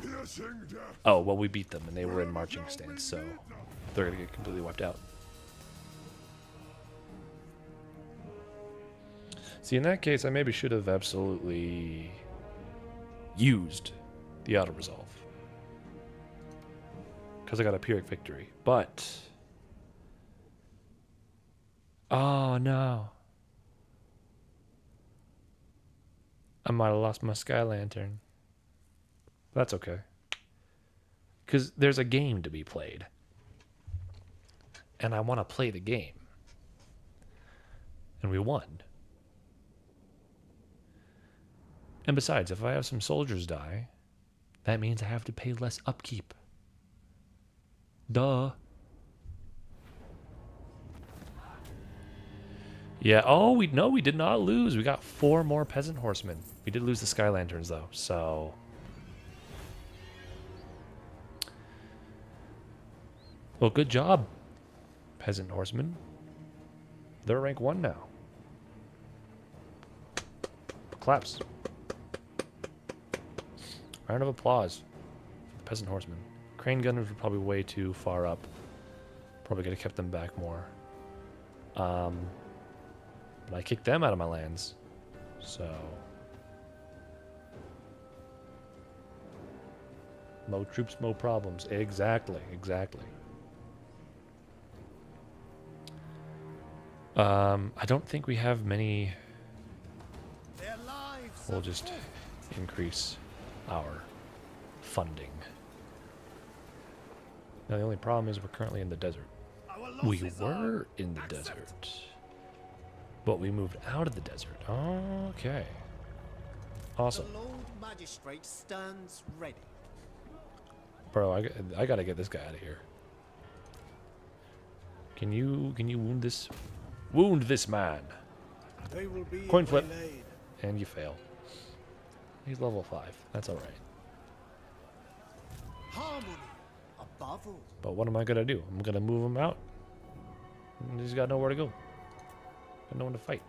Piercing death! Oh, well, we beat them and they were in marching stance, so they're gonna get completely wiped out. See, in that case, I maybe should have absolutely used the auto-resolve. Because I got a Pyrrhic victory. But... oh, no. I might have lost my Sky Lantern. That's okay. Because there's a game to be played. And I want to play the game. And we won. And besides, if I have some soldiers die, that means I have to pay less upkeep. Duh. Yeah, oh, we did not lose. We got 4 more peasant horsemen. We did lose the Sky Lanterns, though, so... well, good job, peasant horsemen. They're rank 1 now. Claps. Round of applause for the peasant horsemen. Crane gunners were probably way too far up. Probably could have kept them back more. But I kicked them out of my lands. So... mo troops, mo problems. Exactly, exactly. I don't think we have many... Their lives we'll are just full. increase our funding. Now the only problem is we're currently in the desert. Our We losses are were in the desert. But we moved out of the desert. Okay. Awesome. The Lord Magistrate stands ready. Bro, I gotta get this guy out of here. Can you wound this? Wound this man. They will be Coin flip. waylaid. And you fail. He's level 5. That's alright. Harmony above all. But what am I gonna do? I'm gonna move him out. And he's got nowhere to go. Got no one to fight.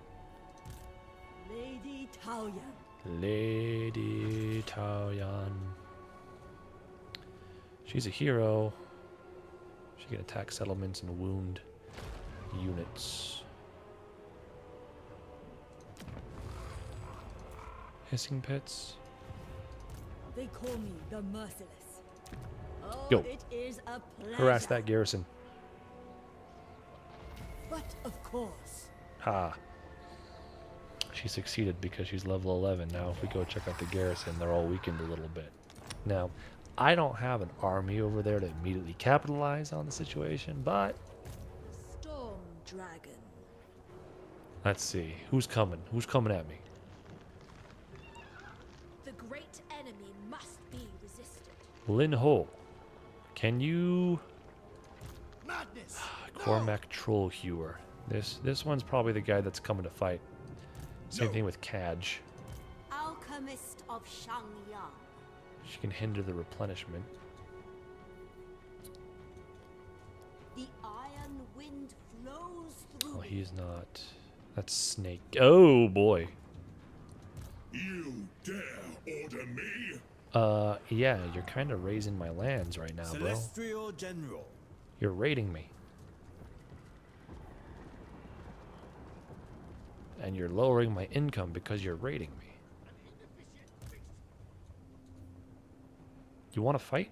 Lady Taoyan. Lady Taoyan. She's a hero. She can attack settlements and wound units. Hissing pits. They call me the Merciless. Oh, Yo. it is a pleasure. Harass that garrison. But of course, Ha. She succeeded because she's level 11. Now if we go check out the garrison, they're all weakened a little bit. Now, I don't have an army over there to immediately capitalize on the situation, but Storm Dragon. let's see. Who's coming? Who's coming at me? The great enemy must be resisted. Lin Ho. Can you... Madness. Cormac Trollhewer. This one's probably the guy that's coming to fight. Same thing with Kaj. Alchemist of Shangyang. She can hinder the replenishment. wind flows through Oh, me. he's not. That's Snake. Oh boy. You dare order me? Yeah, you're kind of raising my lands right now, bro. Celestial General. You're raiding me. And you're lowering my income because you're raiding me. You want to fight?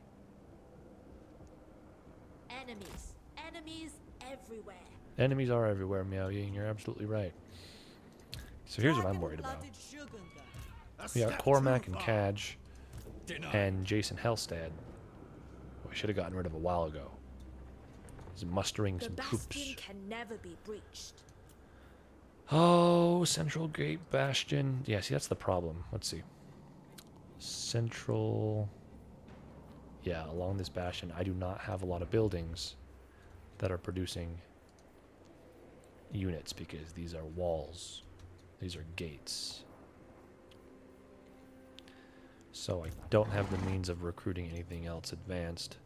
Enemies. Enemies everywhere. Enemies are everywhere, Meow Ying. You're absolutely right. So here's what I'm worried about. We got Cormac and Kaj and Jason Helstad. We should have gotten rid of a while ago. He's mustering The some bastion troops. can never be breached. Oh, Central Gate Bastion. Yeah, see, that's the problem. Let's see. Central. Yeah, along this bastion, I do not have a lot of buildings that are producing units because these are walls. These are gates. So I don't have the means of recruiting anything else advanced.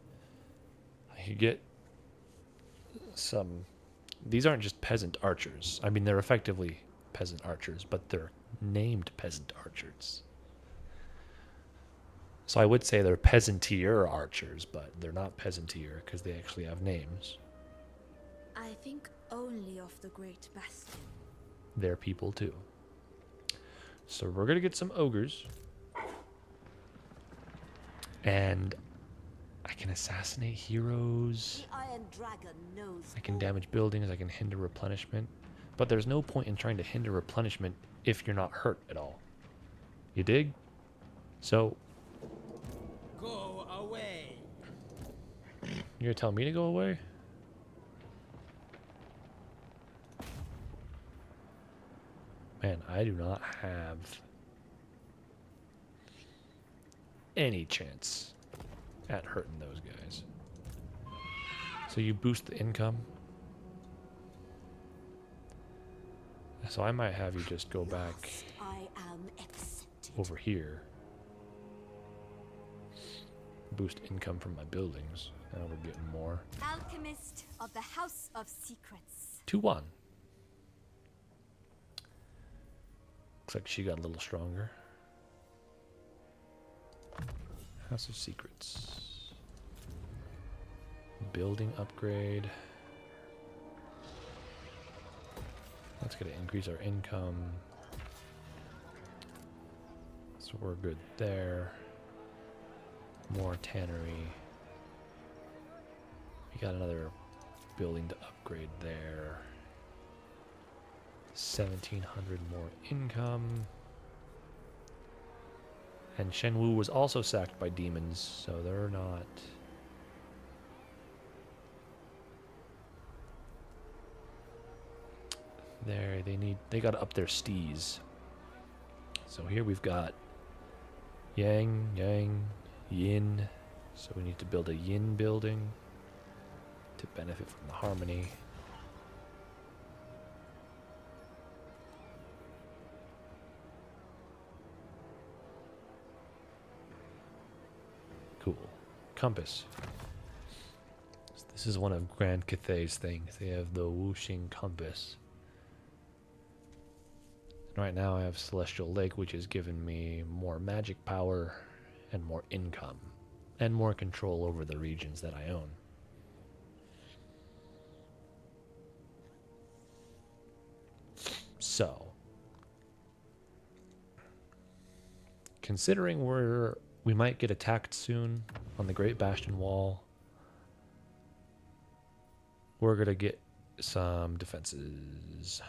I could get some... These aren't just peasant archers. I mean, they're effectively peasant archers, but they're named peasant archers. So I would say they're peasantier archers, but they're not peasantier because they actually have names. I think only of the Great Bastion. They're people too. So we're going to get some ogres. And I can assassinate heroes. The Iron Dragon knows I can all. damage buildings. I can hinder replenishment. But there's no point in trying to hinder replenishment if you're not hurt at all. You dig? So, Go away. you're going to tell me to go away? Man, I do not have any chance at hurting those guys. So you boost the income. So I might have you just go back I am accepted. over here. Boost income from my buildings. Now we're getting more. Alchemist of the House of Secrets. 2-1. Looks like she got a little stronger. House of Secrets. Building upgrade. That's going to increase our income. So we're good there. More tannery. We got another building to upgrade there. 1,700 more income. And Shenwu was also sacked by demons, so they're not... There, they gotta up their stees. So here we've got Yang, Yang, Yin. So we need to build a Yin building to benefit from the harmony. Cool. Compass. So this is one of Grand Cathay's things. They have the whooshing compass. And right now I have Celestial Lake, which has given me more magic power and more income. And more control over the regions that I own. So, considering we might get attacked soon on the Great Bastion Wall, we're gonna get some defenses.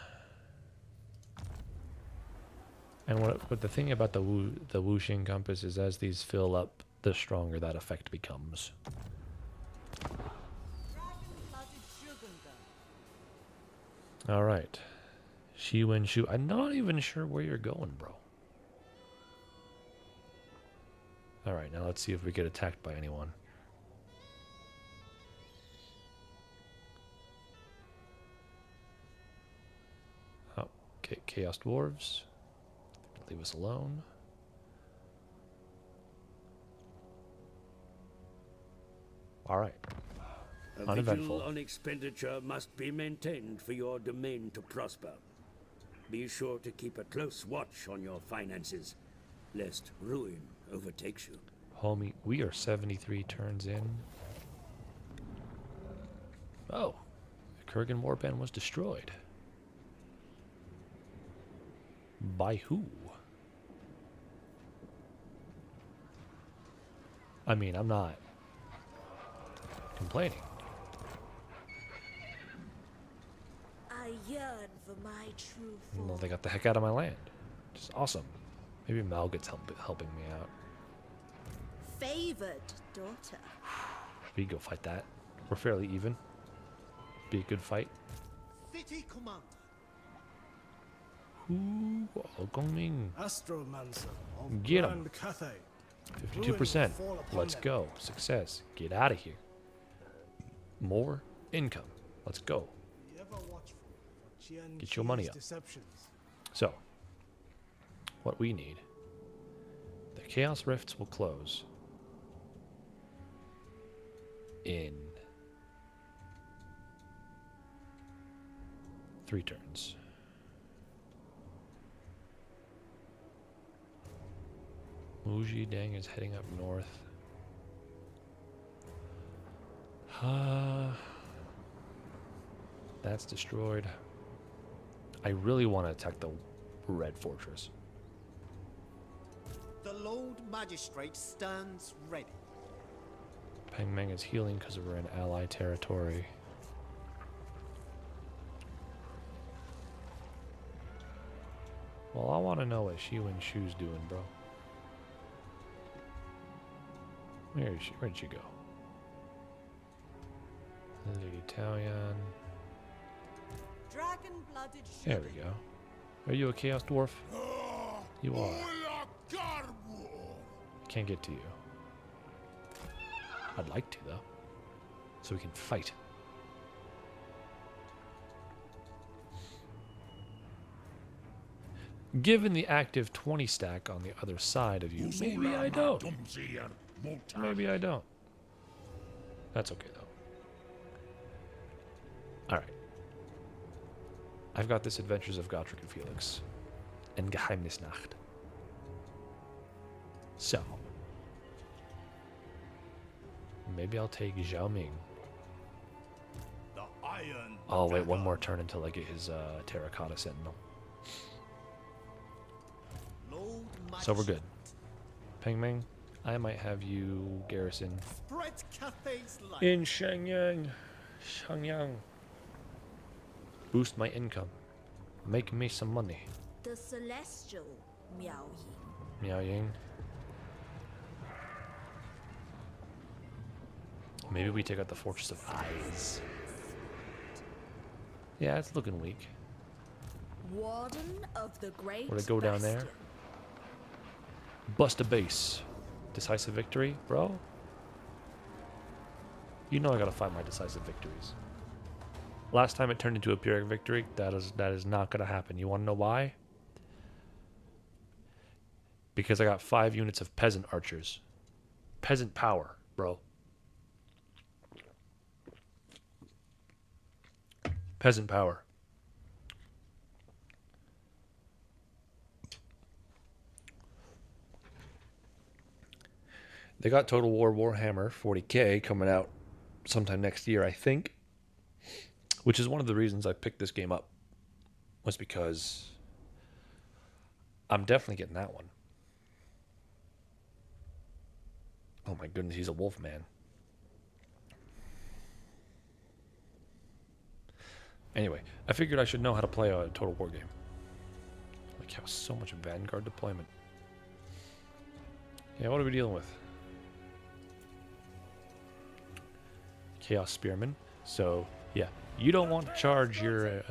And what the thing about the whooshing compass is, as these fill up, the stronger that effect becomes. All right, Shi Wen Shu. I'm not even sure where you're going, bro. All right, now let's see if we get attacked by anyone. Oh, okay, Chaos Dwarves. Leave us alone. All right. A Uneventful. vigil on expenditure must be maintained for your domain to prosper. Be sure to keep a close watch on your finances, lest ruin overtakes you. Homie, we are 73 turns in. Oh, the Kurgan warband was destroyed. By who? I mean, I'm not complaining. I yearn for my true Well, form. they got the heck out of my land. Just awesome. Maybe Mal gets helping me out. Favored daughter. We can go fight that. We're fairly even. Be a good fight. City commander. Ooh, Gongming. Astromancer of Get 'em. Grand Cathay. 52%. Ruin will fall upon Let's them. go. Success. Get out of here. More income. Let's go. Be ever watchful for Qian Get your money Qi's up. Deceptions. So, what we need. The Chaos Rifts will close in 3 turns. Muji Dang is heading up north. That's destroyed. I really want to attack the Red Fortress. The Lord Magistrate stands ready. Peng Meng is healing because we're in ally territory. Well, I want to know what Shi Wen Shu's doing, bro. Where is she? Where'd she go? Lady Talion. Dragon-blooded There we go. Are you a Chaos Dwarf? You are. Can't get to you. I'd like to, though. So we can fight. Given the active 20 stack on the other side of you, maybe I don't. Maybe I don't. That's okay, though. Alright. I've got this Adventures of Gotrek and Felix. And Geheimnisnacht. So. Maybe I'll take Zhao Ming. Oh, wait, one more turn until I get his Terracotta Sentinel. Lord So we're Magistrate. good. Peng Ming, I might have you garrison Spread Cathay's light. in Shenyang. Shenyang. Boost my income. Make me some money. The celestial Miao Yin. Miao Ying. Maybe we take out the Fortress of Eyes. Yeah, it's looking weak. Warden of the Great Wanna go down there? Bastion. Bust a base. Decisive victory, bro? You know I gotta find my decisive victories. Last time it turned into a Pyrrhic victory. That is not gonna happen. You wanna know why? Because I got 5 units of peasant archers. Peasant power, bro. Peasant power. They got Total War Warhammer 40K coming out sometime next year, I think. Which is one of the reasons I picked this game up. Was because I'm definitely getting that one. Oh my goodness, he's a wolf man. Anyway, I figured I should know how to play a Total War game. Like how so much Vanguard deployment. Yeah, what are we dealing with? Chaos Spearman. So, yeah, you don't want to charge your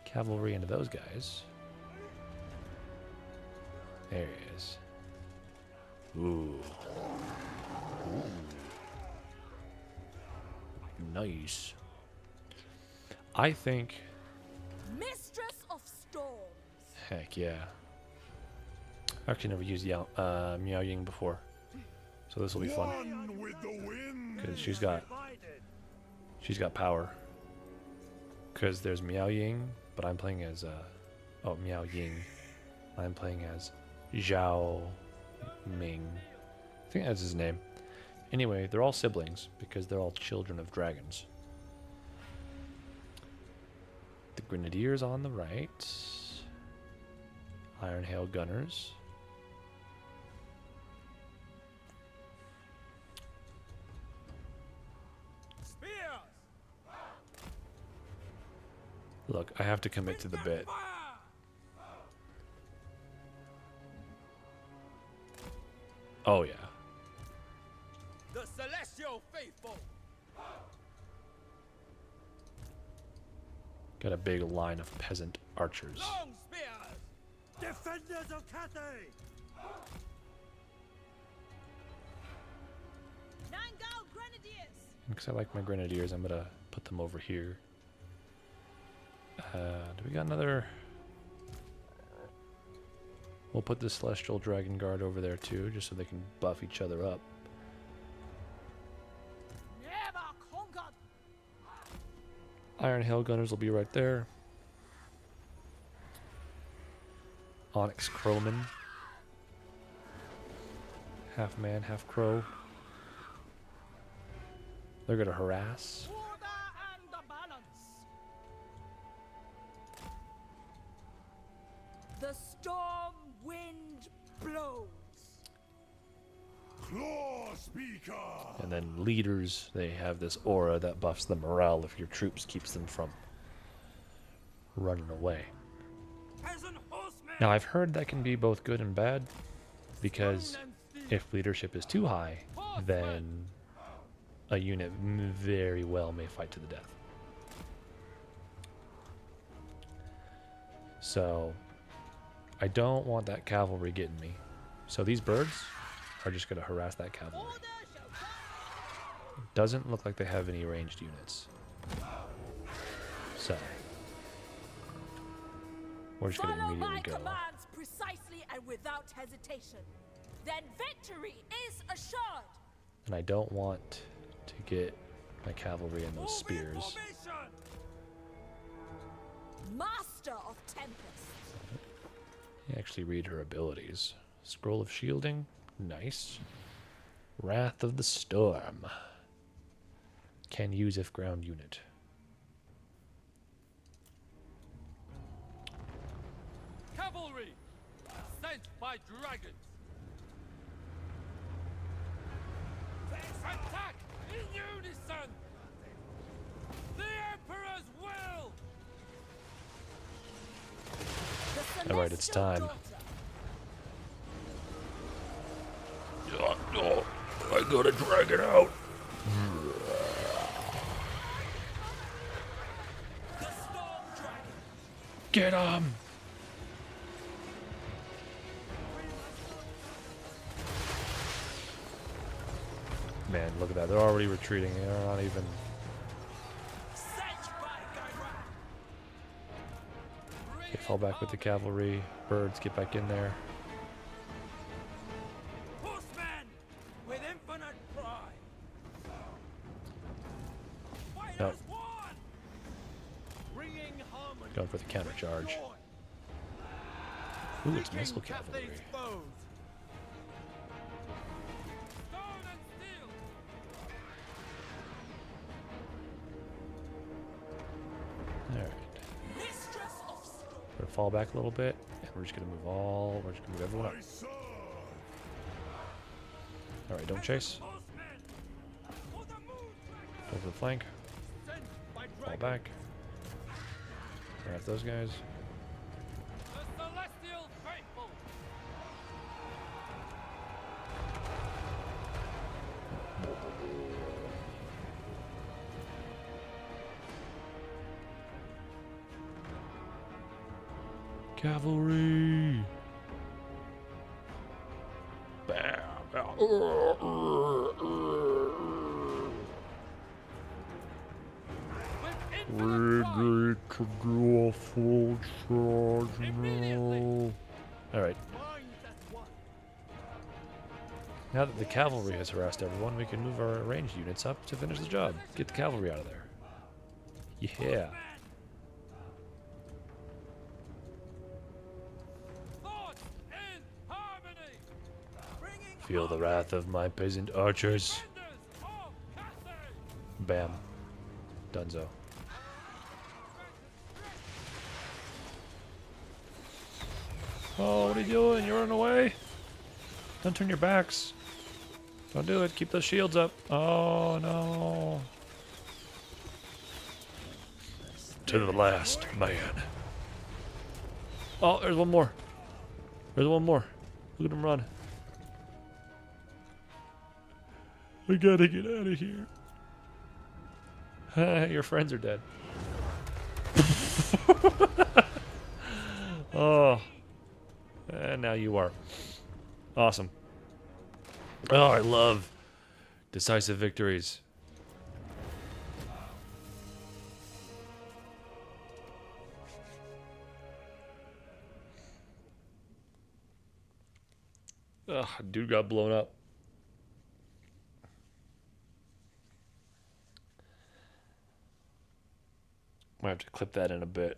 cavalry into those guys. There he is. Ooh. Ooh. Nice. I think... Mistress of Storms. Heck yeah. I actually never used Miao Ying before. So this will be fun. One with the wind. Because she's got power. Because there's Miao Ying, but I'm playing as Miao Ying. I'm playing as Zhao Ming. I think that's his name. Anyway, they're all siblings because they're all children of dragons. The Grenadiers on the right. Iron Hail Gunners. Look, I have to commit to the bit. Oh yeah. The celestial faithful. Got a big line of peasant archers. Long spears. Defenders of Cathay. Nangal Grenadiers! Because I like my grenadiers, I'm gonna put them over here. Do we got another? We'll put the Celestial Dragon Guard over there too, just so they can buff each other up. Never conquered! Iron Hail Gunners will be right there. Onyx Crowman. Half man, half crow. They're gonna harass. Order and the balance! The storm wind blows. Claw Speaker. And then leaders, they have this aura that buffs the morale if your troops keeps them from running away. Peasant horsemen. Now I've heard that can be both good and bad, because if leadership is too high, then a unit very well may fight to the death. So I don't want that cavalry getting me. So these birds are just going to harass that cavalry. It doesn't look like they have any ranged units. So we're just going to Follow my immediately go. commands precisely and without hesitation. Then victory is assured. And I don't want to get my cavalry in those spears. Master of Tempests. You actually read her abilities. Scroll of Shielding, nice. Wrath of the Storm. Can use if ground unit. Cavalry sent by dragons. Attack in unison. The Emperor's will. Alright, it's time. Oh, I gotta drag it out. Get him! Man, look at that. They're already retreating. They're not even... Okay, fall back with the cavalry. Birds, get back in there. Horsemen with infinite pride. Nope. Fighters one. Bringing harmony. Going for the counter charge. Ooh, it's missile cavalry. Alright. We're gonna fall back a little bit, and we're just gonna move we're just gonna move everyone up. Alright, don't chase. Over the flank. Fall back. Harass those guys. The celestial faithful. Cavalry! Ready to do a full charge now. Alright. Now that the cavalry has harassed everyone, we can move our ranged units up to finish the job. Get the cavalry out of there. Yeah. Thoughts in harmony. Bringing Feel the wrath of my peasant archers. defenders of Cathay. Bam. Dunzo. Oh, what are you doing? You're running away? Don't turn your backs. Don't do it. Keep those shields up. Oh, no. To the last man. Oh, there's one more. There's one more. Look at him run. We gotta get out of here. Your friends are dead. Oh. And now you are. Awesome. Oh, I love decisive victories. Ugh, dude got blown up. Might have to clip that in a bit.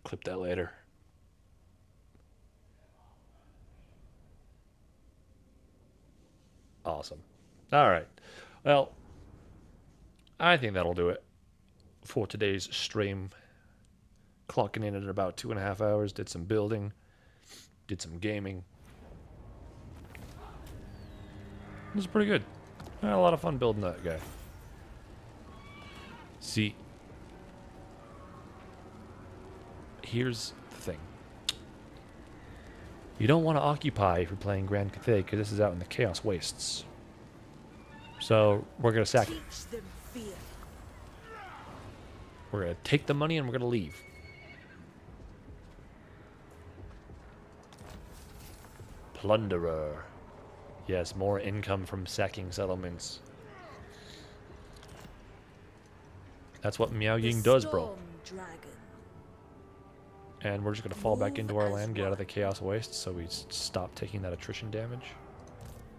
Clip that later. Awesome. All right. Well, I think that'll do it for today's stream. Clocking in at about 2.5 hours. Did some building. Did some gaming. It was pretty good. I had a lot of fun building that guy. See, here's the thing. You don't want to occupy if you're playing Grand Cathay, because this is out in the Chaos Wastes. So, we're going to sack it. Teach them fear. We're going to take the money and we're going to leave. Plunderer. Yes, more income from sacking settlements. That's what Miao Ying does, bro. Storm Dragon. And we're just going to fall back into our land, get out of the Chaos Waste, so we stop taking that attrition damage.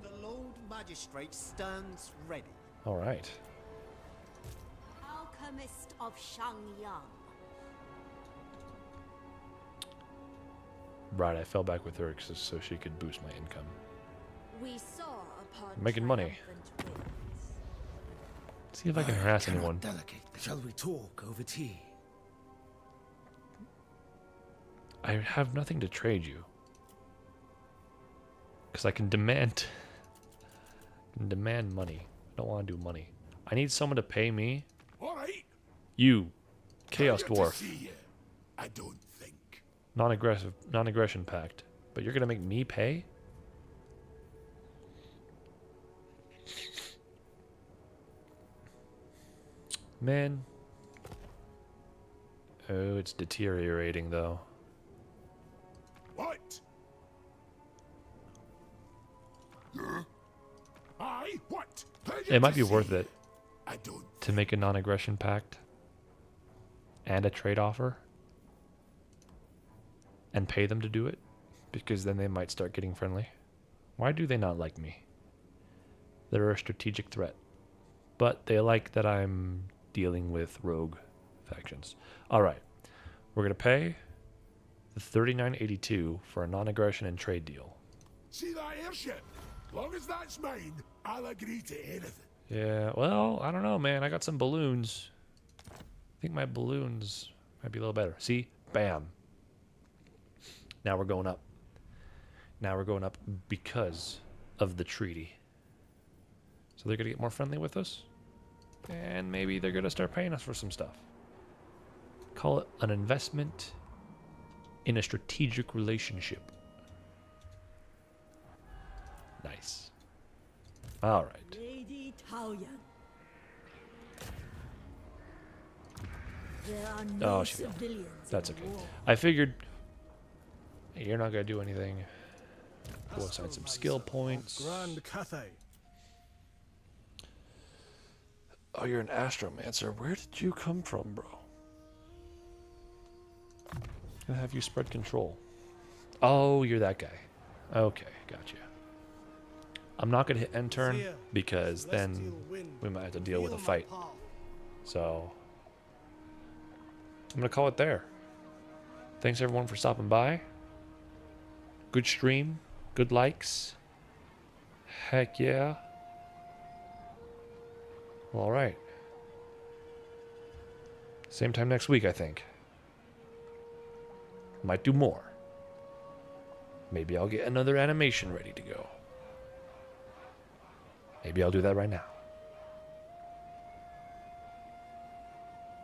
The Lord Magistrate stands ready. Alright. Alchemist of Shangyang. Right, I fell back with her so she could boost my income. We saw upon Making money. triumphant winds. See if I can harass Cannot anyone. delegate. Shall we talk over tea? I have nothing to trade you. Because I can demand money. I don't want to do money. I need someone to pay me. All right. You, Chaos Pleasure to Dwarf. see you. I don't think. Non-aggression pact. But you're gonna make me pay? Man. Oh, it's deteriorating though. What? I what? Pleasure It might to be see worth you. it I don't. to make a non-aggression pact and a trade offer and pay them to do it, because then they might start getting friendly. Why do they not like me? They're a strategic threat, but they like that I'm dealing with rogue factions. All right, we're gonna pay the 3982 for a non-aggression and trade deal. See that airship? Long as that's mine, I'll agree to anything. Yeah, well, I don't know, man. I got some balloons. I think my balloons might be a little better. See? Bam. Now we're going up. Now we're going up because of the treaty. So they're going to get more friendly with us. And maybe they're going to start paying us for some stuff. Call it an investment in a strategic relationship. Nice. All right. Lady Taoyan. There are Oh, no she failed. civilians. That's in okay. war. I figured you're not going to do anything. Go assign some skill points. Grand Cathay. Oh, you're an astromancer. Where did you come from, bro? Gonna have you spread control. Oh, you're that guy. Okay, gotcha. I'm not gonna hit end turn Fear, because then celestial wind, we might have to deal with a feel my fight. path. So I'm gonna call it there. Thanks everyone for stopping by. Good stream, good likes. Heck yeah. Well, all right. Same time next week, I think. Might do more. Maybe I'll get another animation ready to go. Maybe I'll do that right now.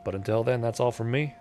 But until then, that's all from me.